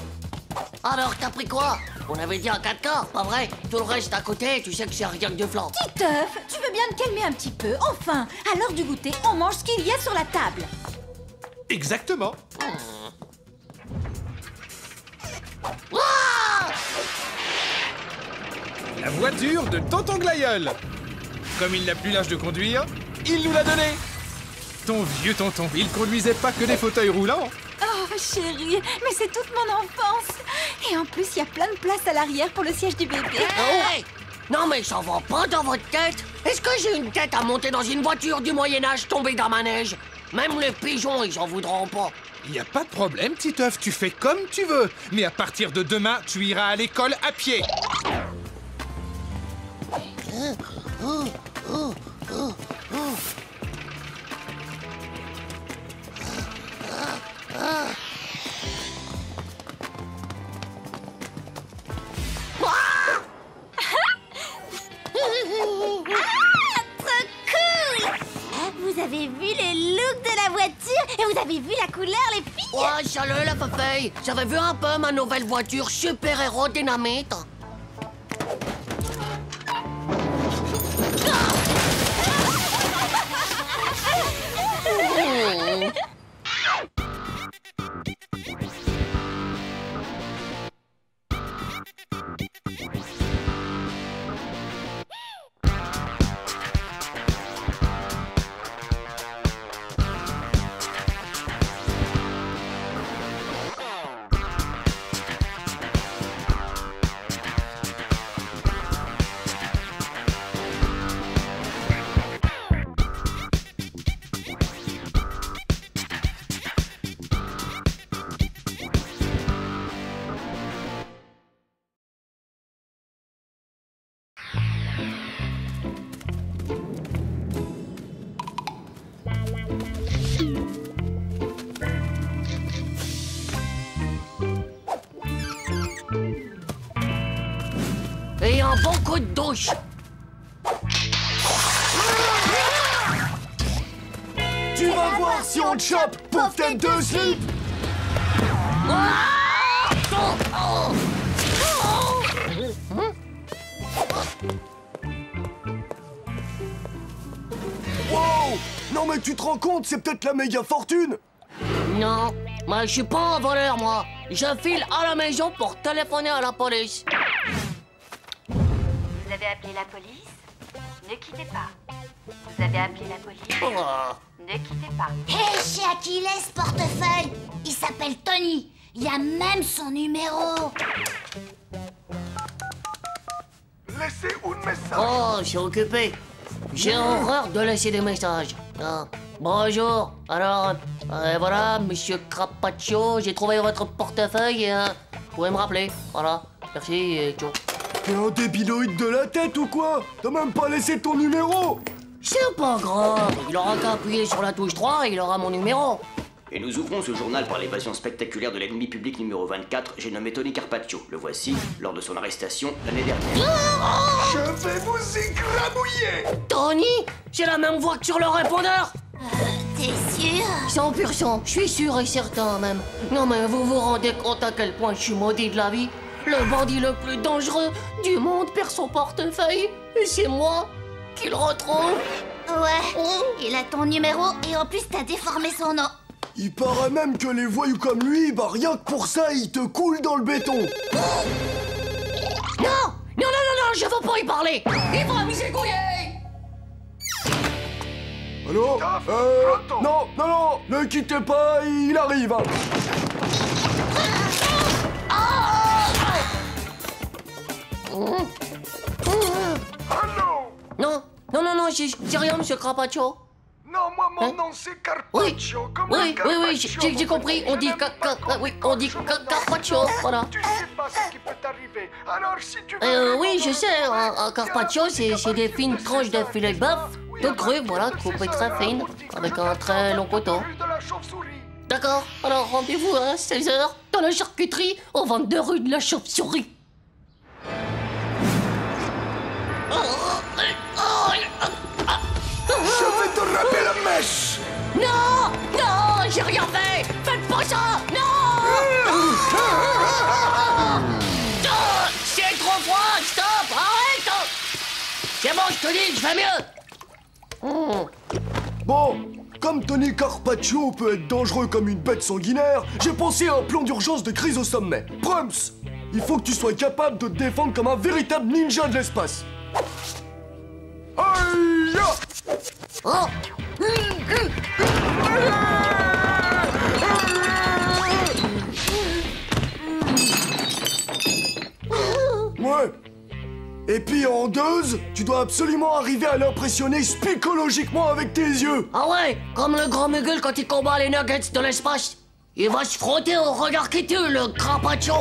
Alors, t'as pris quoi? On avait dit un 4x, pas vrai? Tout le reste à côté, tu sais que c'est rien que du flan. Titeuf, tu veux bien te calmer un petit peu? Enfin, à l'heure du goûter, on mange ce qu'il y a sur la table. Exactement. La voiture de Tonton Glaïeul. Comme il n'a plus l'âge de conduire, il nous l'a donnée. Ton vieux tonton, il conduisait pas que des fauteuils roulants. Oh, chérie, mais c'est toute mon enfance. Et en plus, il y a plein de place à l'arrière pour le siège du bébé. Hey! Non mais ça va pas dans votre tête? Est-ce que j'ai une tête à monter dans une voiture du Moyen-Âge tombée dans ma neige? Même les pigeons, ils en voudront pas. Y a pas de problème, Titeuf, tu fais comme tu veux. Mais à partir de demain, tu iras à l'école à pied. Vous avez vu le look de la voiture et vous avez vu la couleur, les filles? Ouais, salut la papeye. J'avais vu un peu ma nouvelle voiture super-héros dynamite. Et un bon coup de douche. Tu vas voir si on te chope, pauvre tête de slip! Wow! Non mais tu te rends compte, c'est peut-être la méga fortune! Non, mais je suis pas un voleur, moi. Je file à la maison pour téléphoner à la police. Vous avez appelé la police? Ne quittez pas. Vous avez appelé la police? Ne quittez pas. Hé, chez Achilles, portefeuille. Il s'appelle Tony. Il y a même son numéro. Laissez un message. Oh, je suis occupé. J'ai horreur de laisser des messages. Ah, bonjour. Alors, voilà, monsieur Carpaccio, j'ai trouvé votre portefeuille et vous pouvez me rappeler. Voilà, merci et ciao. T'es un débiloïde de la tête ou quoi? T'as même pas laissé ton numéro. C'est pas grave, il aura qu'à appuyer sur la touche 3 et il aura mon numéro. Et nous ouvrons ce journal par l'évasion spectaculaire de l'ennemi public numéro 24, j'ai nommé Tony Carpaccio. Le voici, lors de son arrestation l'année dernière. Je vais vous écrabouiller. Tony, j'ai la même voix que sur le répondeur. T'es sûr? 100%, je suis sûr et certain même. Non mais vous vous rendez compte à quel point je suis maudit de la vie? Le bandit le plus dangereux du monde perd son portefeuille et c'est moi qui le retrouve. Ouais, il a ton numéro et en plus t'as déformé son nom. Il paraît même que les voyous comme lui, bah rien que pour ça, ils te coulent dans le béton. Non, je veux pas y parler. Il va m'y Allô? Non, ne quittez pas, il arrive. Hein. Non, j'ai rien, monsieur Carpaccio. Non, moi, mon nom, c'est Carpaccio. Oui, j'ai compris. On dit Carpaccio, voilà. Tu sais pas ce qui peut t'arriver. Alors, si tu veux... Oui, je sais. Un Carpaccio, c'est des fines tranches de filet de bœuf, de cru, voilà, coupées très fines, avec un très long coton. D'accord, alors rendez-vous à 16h dans la charcuterie, au 22 rue de la Chauve-Souris. Je vais te râper la mèche. Non, j'ai rien fait. Faites pas ça. Non. C'est trop froid, stop, arrête. C'est bon, je te dis, je vais mieux. Bon, comme Tony Carpaccio peut être dangereux comme une bête sanguinaire, j'ai pensé à un plan d'urgence de crise au sommet. Prums, il faut que tu sois capable de te défendre comme un véritable ninja de l'espace. Aïe! Oh. Ouais. Et puis en deuxième, tu dois absolument arriver à l'impressionner psychologiquement avec tes yeux. Ah ouais, comme le grand Muggle quand il combat les nuggets de l'espace. Il va se frotter au regard qui tue, le Carpaccio.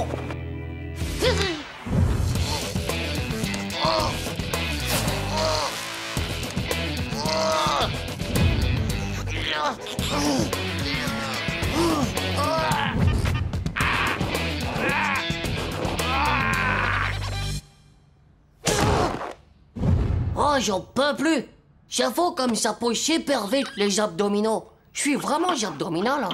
Oh, j'en peux plus. J'avoue comme ça pousse super vite les abdominaux. Je suis vraiment abdominal, hein.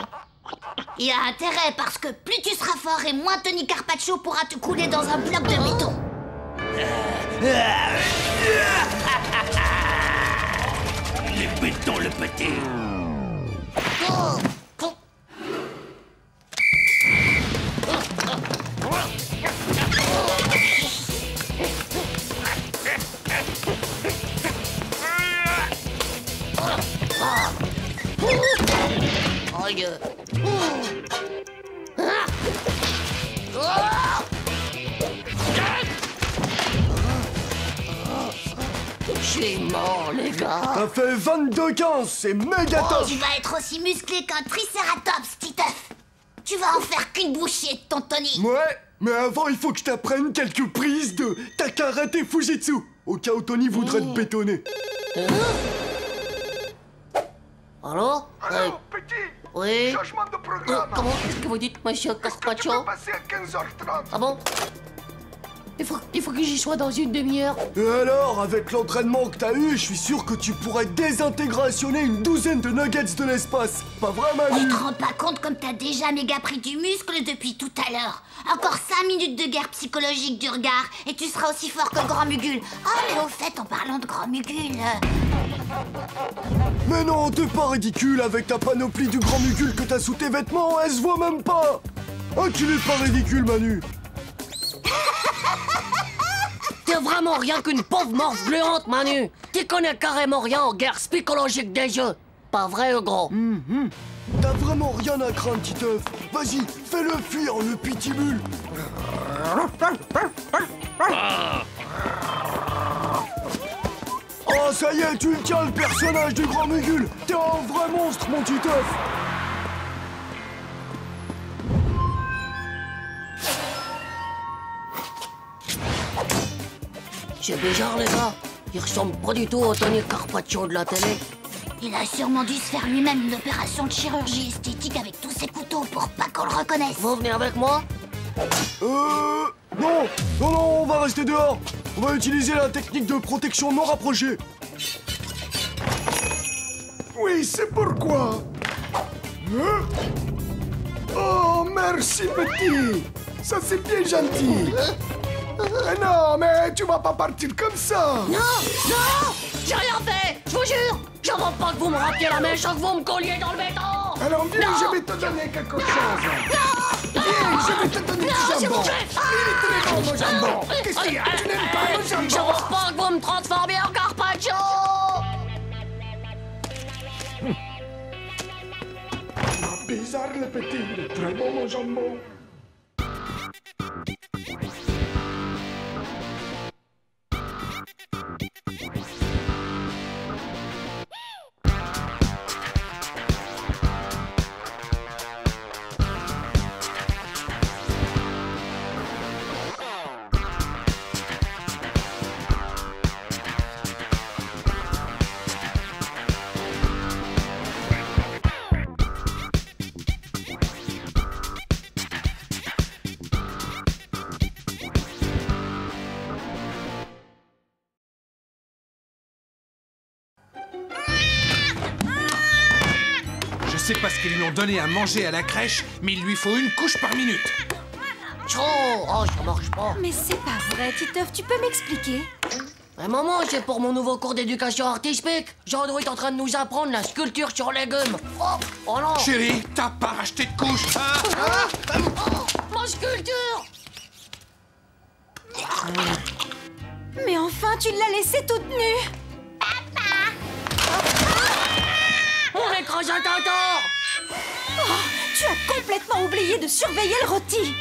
Il a intérêt parce que plus tu seras fort et moins Tony Carpaccio pourra te couler dans un bloc de béton. Les bétons le pâté. Je suis mort, les gars. Ça fait 22-15, c'est méga top. Tu vas être aussi musclé qu'un tricératops, Titeuf. Tu vas en faire qu'une bouchée de ton Tony. Ouais, mais avant, il faut que je t'apprenne quelques prises de Takarate Fujitsu, au cas où Tony voudrait te bétonner. Allô? Allô, petit? Oui? Changement de programme. Comment est-ce que vous dites, monsieur Carpaccio? Tu peux passer à 15h30. Ah bon? Il faut que j'y sois dans une demi-heure. Et alors, avec l'entraînement que t'as eu, je suis sûr que tu pourrais désintégrationner une douzaine de nuggets de l'espace. Pas vrai, Manu? Tu te rends pas compte comme t'as déjà méga pris du muscle depuis tout à l'heure. Encore 5 minutes de guerre psychologique du regard et tu seras aussi fort que Grand Mugule. Oh, mais au fait, en parlant de Grand Mugule... Mais non, t'es pas ridicule avec ta panoplie du Grand Mugule que t'as sous tes vêtements, elle se voit même pas. Oh, tu n'es pas ridicule, Manu. T'es vraiment rien qu'une pauvre morve gluante, Manu. t'y connais carrément rien aux guerres psychologiques des jeux. Pas vrai, gros? T'as vraiment rien à craindre, Titeuf. Vas-y, fais-le fuir, le pitbull. Oh, ça y est, tu le tiens, le personnage du Grand Mugul. T'es un vrai monstre, mon Titeuf. C'est bizarre, les gars. Il ressemble pas du tout au Tony Carpaccio de la télé. Il a sûrement dû se faire lui-même une opération de chirurgie esthétique avec tous ses couteaux pour pas qu'on le reconnaisse. Vous venez avec moi? Non, on va rester dehors. On va utiliser la technique de protection non rapprochée. Oui, c'est pourquoi. Hein? Oh, merci, petit. Ça, c'est bien gentil. Non, mais tu vas pas partir comme ça. Non, non, j'ai rien fait, je vous jure. Je veux pas que vous me rappeliez la mèche, que vous me colliez dans le béton. Alors viens, non. je vais te donner quelque chose. Non, viens, je vais te donner du jambon. Il est très bon, mon jambon. Ah, Qu'est-ce qu'il y a? Tu n'aimes pas le jambon? Je veux pas que vous me transformiez en Carpaccio. Bizarre, le petit. Il est très bon, mon jambon. C'est parce qu'ils lui ont donné à manger à la crèche, mais il lui faut une couche par minute. Oh, ça marche pas. Mais c'est pas vrai, Titeuf, tu peux m'expliquer? Maman, c'est pour mon nouveau cours d'éducation artistique. Jean-Dou est en train de nous apprendre la sculpture sur légumes. Oh non. Chérie, t'as pas racheté de couche. Ma sculpture. Mais enfin, tu l'as laissée toute nue. Mon écrasatateur! Oh, tu as complètement oublié de surveiller le rôti.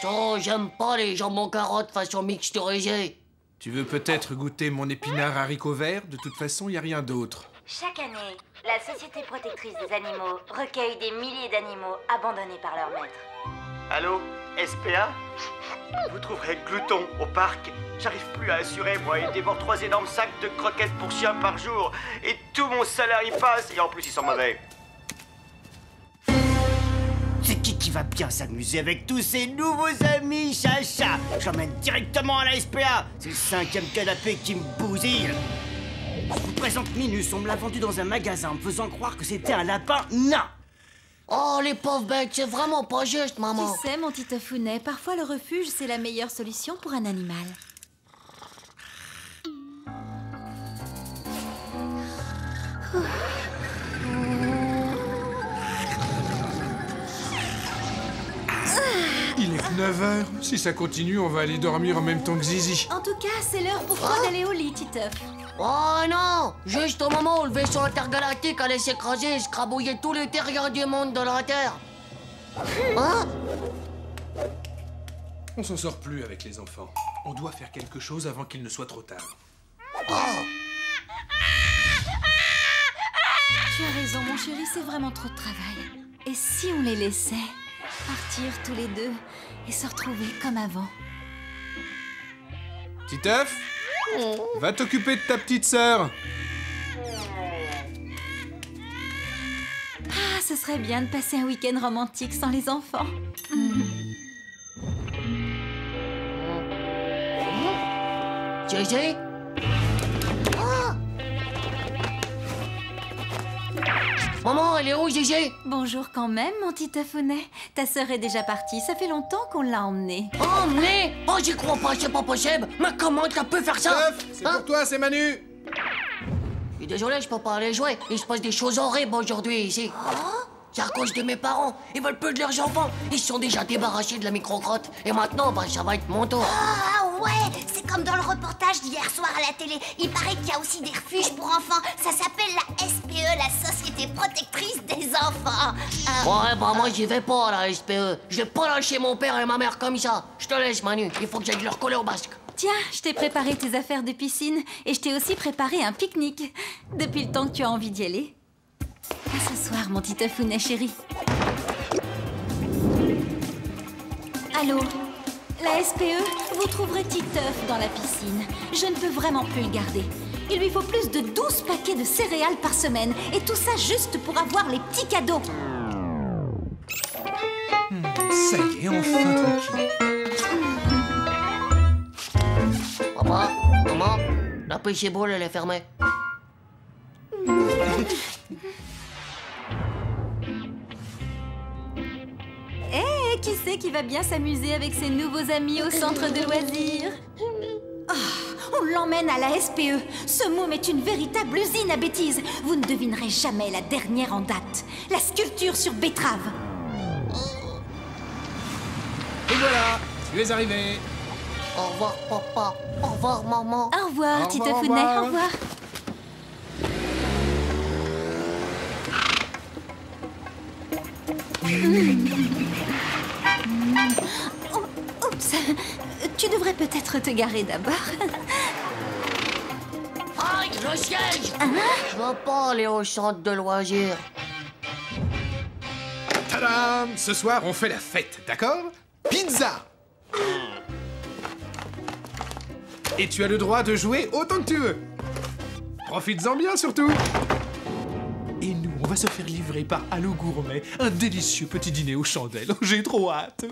Oh, j'aime pas les jambons carottes façon mixturisée. Tu veux peut-être goûter mon épinard haricot vert? De toute façon, y a rien d'autre. Chaque année, la Société protectrice des animaux recueille des milliers d'animaux abandonnés par leur maître. Allô, SPA? Vous trouverez Glouton au parc. J'arrive plus à assurer, moi. Il dévore 3 énormes sacs de croquettes pour chiens par jour. Et tout mon salaire y passe. Et en plus, ils sont mauvais. C'est qui va bien s'amuser avec tous ces nouveaux amis, Chacha? J'emmène directement à la SPA. C'est le 5e canapé qui me bousille. Je vous présente Minus, on me l'a vendu dans un magasin en me faisant croire que c'était un lapin nain. Oh, les pauvres bêtes, c'est vraiment pas juste, maman. Tu sais, mon Titeufounet, parfois le refuge, c'est la meilleure solution pour un animal. Il est que 9h. Si ça continue, on va aller dormir en même temps que Zizi. En tout cas, c'est l'heure pour toi d'aller au lit, Titeuf. Oh non! Juste au moment où le vaisseau intergalactique allait s'écraser et scrabouiller tous les terriens du monde de la Terre. Hein? On s'en sort plus avec les enfants. On doit faire quelque chose avant qu'il ne soit trop tard. Oh. Tu as raison, mon chéri, c'est vraiment trop de travail. Et si on les laissait partir tous les deux et se retrouver comme avant? Titeuf, va t'occuper de ta petite sœur. Ah, ce serait bien de passer un week-end romantique sans les enfants. Gégé? Ah! Maman, elle est où, Gégé? Bonjour quand même, mon Titeufounet. Ta sœur est déjà partie, ça fait longtemps qu'on l'a emmenée. Emmenée? Oh, j'y crois pas, c'est pas possible. Mais comment t'as pu faire ça? Teuf, c'est pour toi, c'est Manu. suis désolé, je peux pas aller jouer. Il se passe des choses horribles aujourd'hui ici. C'est à cause de mes parents. Ils veulent plus de leurs enfants. Ils se sont déjà débarrassés de la micro-grotte. Et maintenant, bah, ça va être mon tour. Ah ouais, c'est comme dans le reportage d'hier soir à la télé. Il paraît qu'il y a aussi des refuges pour enfants. Ça s'appelle la SPE, la Société Protectrice des Enfants. Ouais, bah moi j'y vais pas à la SPE. Je vais pas lâcher mon père et ma mère comme ça. Je te laisse, Manu. Il faut que j'aille leur coller au basque. Tiens, je t'ai préparé tes affaires de piscine et je t'ai aussi préparé un pique-nique. Depuis le temps que tu as envie d'y aller. À ce soir, mon Titefounet chéri. Allô? La SPE, vous trouverez Titeuf dans la piscine. Je ne peux vraiment plus le garder. Il lui faut plus de 12 paquets de céréales par semaine. Et tout ça juste pour avoir les petits cadeaux. Ça y est, enfin tranquille. Papa, maman, la piscine boule, elle est fermée. Eh, qui c'est qui va bien s'amuser avec ses nouveaux amis au centre de loisirs? On l'emmène à la SPE. Ce môme est une véritable usine à bêtises. Vous ne devinerez jamais la dernière en date. La sculpture sur betterave. Et voilà, tu es arrivé. Au revoir, papa. Au revoir, maman. Au revoir, Titefounet. Au revoir. Oups, tu devrais peut-être te garer d'abord. Aïe, le siège! Je veux pas aller au centre de loisirs. Tadam! Ce soir, on fait la fête, d'accord? Pizza! Et tu as le droit de jouer autant que tu veux. Profites-en bien, surtout. Et nous, on va se faire livrer par Allo Gourmet un délicieux petit dîner aux chandelles. J'ai trop hâte.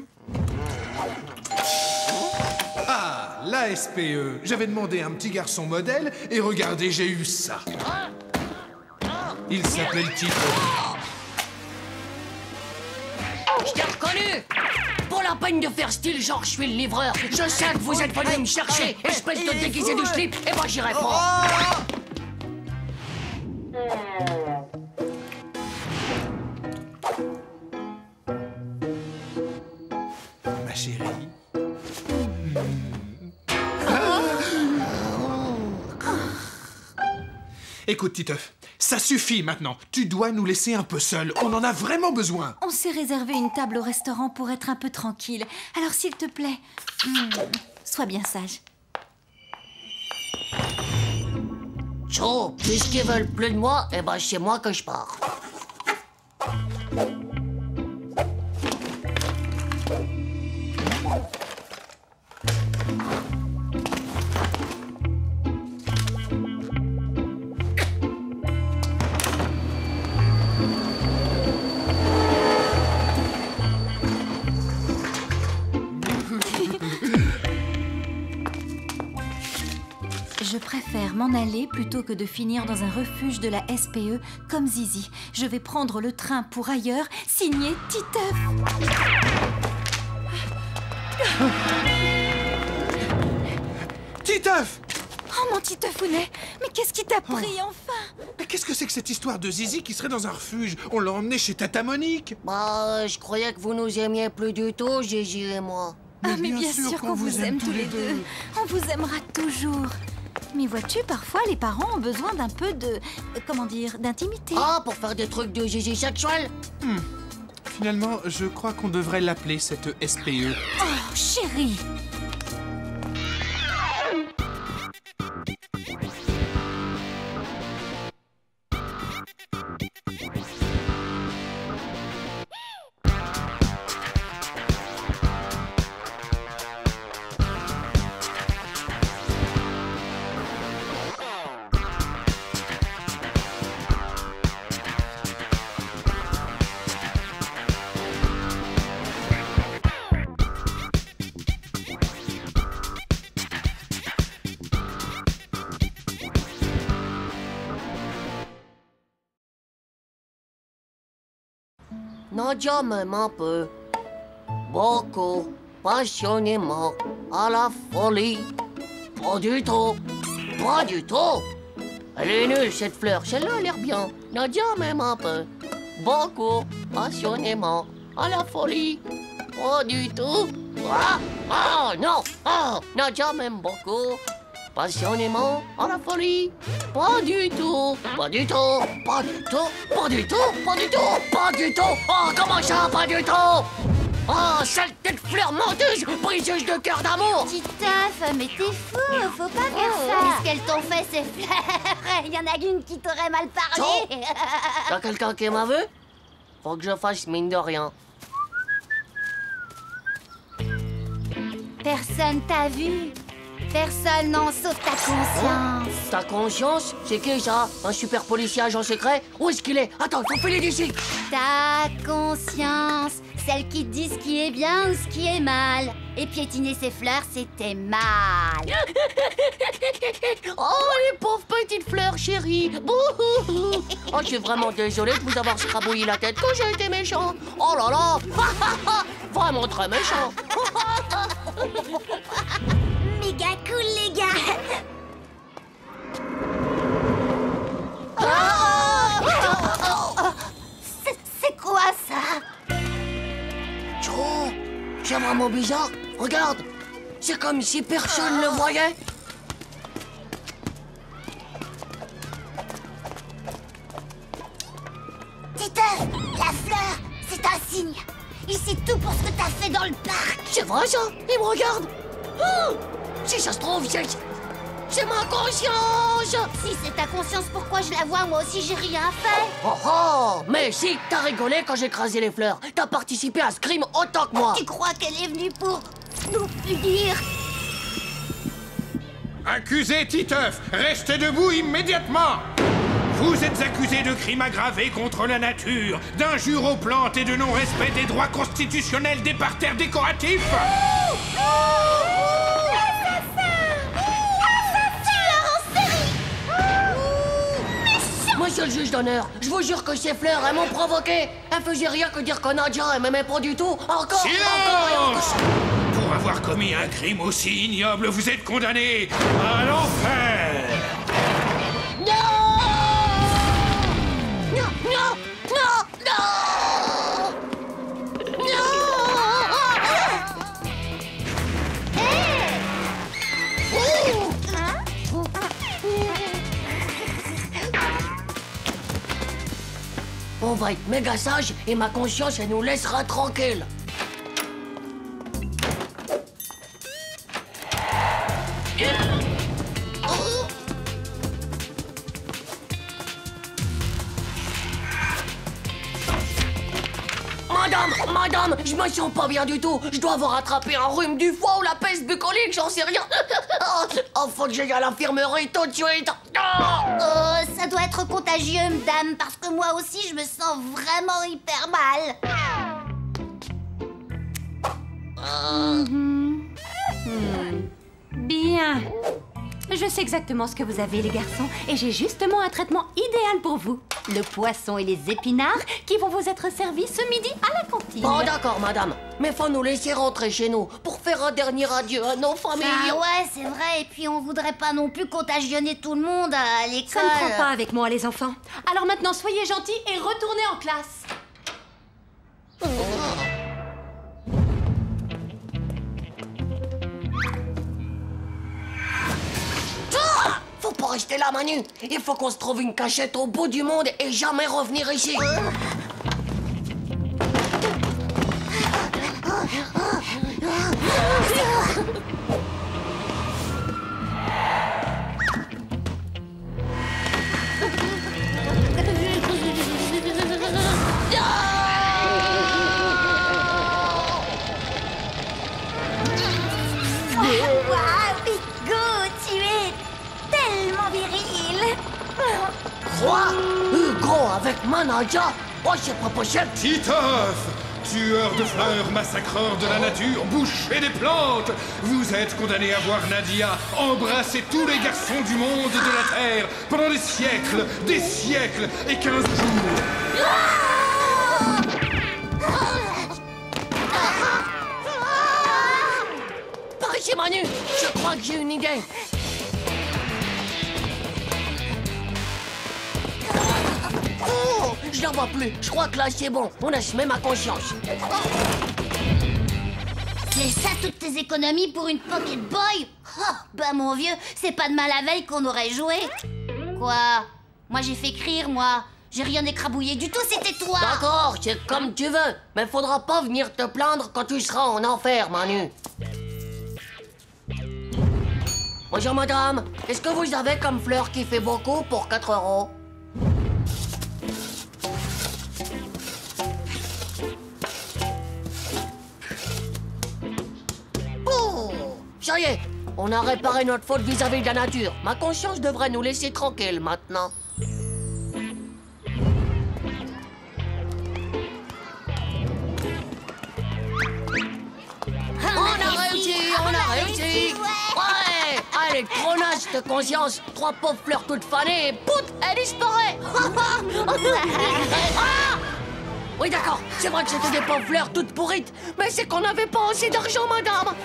Ah, la SPE. J'avais demandé un petit garçon modèle et regardez, j'ai eu ça. Il s'appelle Tito. Je t'ai reconnu! Pas la peine de faire style genre je suis le livreur. Je sais que vous êtes venu me chercher, espèce de déguisé du slip, et moi j'irai pas. Ma chérie. Écoute, Titeuf, ça suffit maintenant. Tu dois nous laisser un peu seuls. On en a vraiment besoin. On s'est réservé une table au restaurant pour être un peu tranquille. Alors, s'il te plaît, sois bien sage. Chaud, puisqu'ils veulent plus de moi, eh ben c'est moi que je pars. Je préfère m'en aller plutôt que de finir dans un refuge de la SPE comme Zizi. Je vais prendre le train pour ailleurs, signé Titeuf. Titeuf! Oh, mon Titeufounet, mais qu'est-ce qui t'a pris, enfin? Mais qu'est-ce que c'est que cette histoire de Zizi qui serait dans un refuge? On l'a emmené chez Tata Monique. Bah, je croyais que vous nous aimiez plus du tout, Gigi et moi. Ah, mais bien sûr qu'on vous aime tous les deux. On vous aimera toujours. Mais vois-tu, parfois, les parents ont besoin d'un peu de... comment dire, d'intimité. Ah, pour faire des trucs de Gigi sexuel? Finalement, je crois qu'on devrait l'appeler cette SPE. Oh, chérie! Nadia m'aime un peu. Beaucoup. Passionnément. À la folie. Pas du tout. Pas du tout. Elle est nulle, cette fleur. Celle-là a l'air bien. Nadia m'aime un peu. Beaucoup, passionnément, à la folie. Pas du tout. Ah, oh, non. Oh, Nadia m'aime beaucoup. Passionnément, à la folie. Pas du tout. Pas du tout. Pas du tout. Pas du tout. Pas du tout. Pas du tout. Oh, comment ça, pas du tout? Oh, saleté de fleur menteuse, briseuse de cœur d'amour. Titeuf, mais t'es fou, faut pas faire ça. Qu'est-ce qu'elles t'ont fait, ces fleurs? Il y en a une qui t'aurait mal parlé. T'as quelqu'un qui m'a vu? Faut que je fasse mine de rien. Personne t'a vu. Personne, non, sauf ta conscience. Ta conscience? C'est qui ça? Un super policier agent secret? Où est-ce qu'il est? Attends, faut filer d'ici. Ta conscience, celle qui te dit ce qui est bien ou ce qui est mal. Et piétiner ses fleurs, c'était mal. Oh, les pauvres petites fleurs, chérie. Bouhouhou. Oh, je suis vraiment désolée de vous avoir scrabouillé la tête quand j'ai été méchant. Oh là là. Vraiment très méchant. Méga cool, les gars. C'est quoi ça? Oh, c'est vraiment bizarre. Regarde, c'est comme si personne ne le voyait. Titeuf, la fleur, c'est un signe. Il sait tout pour ce que t'as fait dans le parc. C'est vrai ça? Il me regarde. Oh, si ça se trouve, c'est ma conscience. Si c'est ta conscience, pourquoi je la vois? Moi aussi, j'ai rien fait. Oh oh, mais si, t'as rigolé quand j'ai écrasé les fleurs. T'as participé à ce crime autant que moi. Tu crois qu'elle est venue pour nous punir? Accusé Titeuf, restez debout immédiatement. Vous êtes accusé de crimes aggravés contre la nature, d'injures aux plantes et de non-respect des droits constitutionnels des parterres décoratifs. Monsieur le juge d'honneur, je vous jure que ces fleurs, elles m'ont provoqué. Elles faisaient rien que dire que Nadia, elle m'aimait pas du tout. Encore, Silence! encore et encore. Pour avoir commis un crime aussi ignoble, vous êtes condamné à l'enfer. Non! Non! Non! Non! Non! On va être méga sage et ma conscience, elle nous laissera tranquille. Madame, je me sens pas bien du tout. Je dois avoir attrapé un rhume du foie ou la peste bucolique, j'en sais rien. Oh, faut que j'aille à l'infirmerie tout de suite. Ça doit être contagieux, madame, parce que moi aussi, je me sens vraiment hyper mal. Bien. Je sais exactement ce que vous avez, les garçons, et j'ai justement un traitement idéal pour vous. Le poisson et les épinards qui vont vous être servis ce midi à la cantine. Bon, d'accord, madame. Mais faut nous laisser rentrer chez nous pour faire un dernier adieu à nos familles. Ah ouais, c'est vrai, et puis on voudrait pas non plus contagionner tout le monde à l'école. Ça ne prend pas avec moi, les enfants. Alors maintenant, soyez gentils et retournez en classe. Faut pas rester là, Manu. Il faut qu'on se trouve une cachette au bout du monde et jamais revenir ici. Quoi? Hugo avec Nadia? Oh, c'est pas possible! Titeuf! Tueur de fleurs, massacreur de la nature, boucher des plantes! Vous êtes condamné à voir Nadia embrasser tous les garçons du monde et de la terre pendant des siècles et 15 jours! Par ici, Manu! Je crois que j'ai une idée! Je n'en vois plus. Je crois que là, c'est bon. On assume ma conscience. C'est ça toutes tes économies pour une Pocket Boy? Oh, bah mon vieux, c'est pas de mal la veille qu'on aurait joué. Quoi? Moi j'ai fait crier, moi. J'ai rien écrabouillé du tout, c'était toi. D'accord, c'est comme tu veux. Mais faudra pas venir te plaindre quand tu seras en enfer, Manu. Bonjour madame, est-ce que vous avez comme fleur qui fait beaucoup pour 4 €? Oh, ça y est, on a réparé notre faute vis-à-vis de la nature. Ma conscience devrait nous laisser tranquilles maintenant. On a réussi. Ouais. Allez, trop naze de conscience. 3 pauvres fleurs toutes fanées et pout, elle disparaît. Ah oui, d'accord, c'est vrai que c'était des pauvres fleurs toutes pourrites, mais c'est qu'on n'avait pas assez d'argent, madame.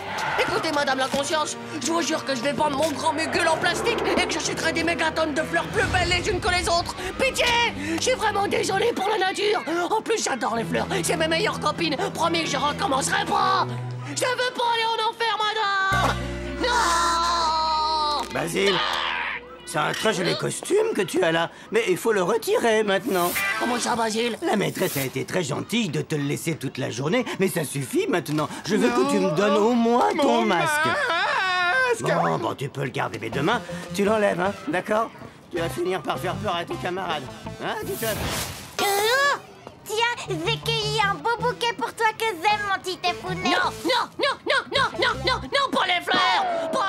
Écoutez, madame la conscience, je vous jure que je vais vendre mon grand mugule en plastique et que j'achèterai des mégatonnes de fleurs plus belles les unes que les autres. Pitié, je suis vraiment désolé pour la nature. En plus, j'adore les fleurs, c'est mes meilleures copines. Promis, je recommencerai pas. Je veux pas aller en enfer, madame. Non. Basile, c'est un très joli costume que tu as là, mais il faut le retirer maintenant. Comment ça, Basile? La maîtresse a été très gentille de te le laisser toute la journée, mais ça suffit maintenant. Je veux que tu me donnes au moins ton masque. Bon, tu peux le garder, mais demain, tu l'enlèves, hein, d'accord? Tu vas finir par faire peur à tes camarades. Hein, dis-toi. Tiens, j'ai cueilli un beau bouquet pour toi que j'aime, mon petit Tefounet. Non, pas les fleurs. Pas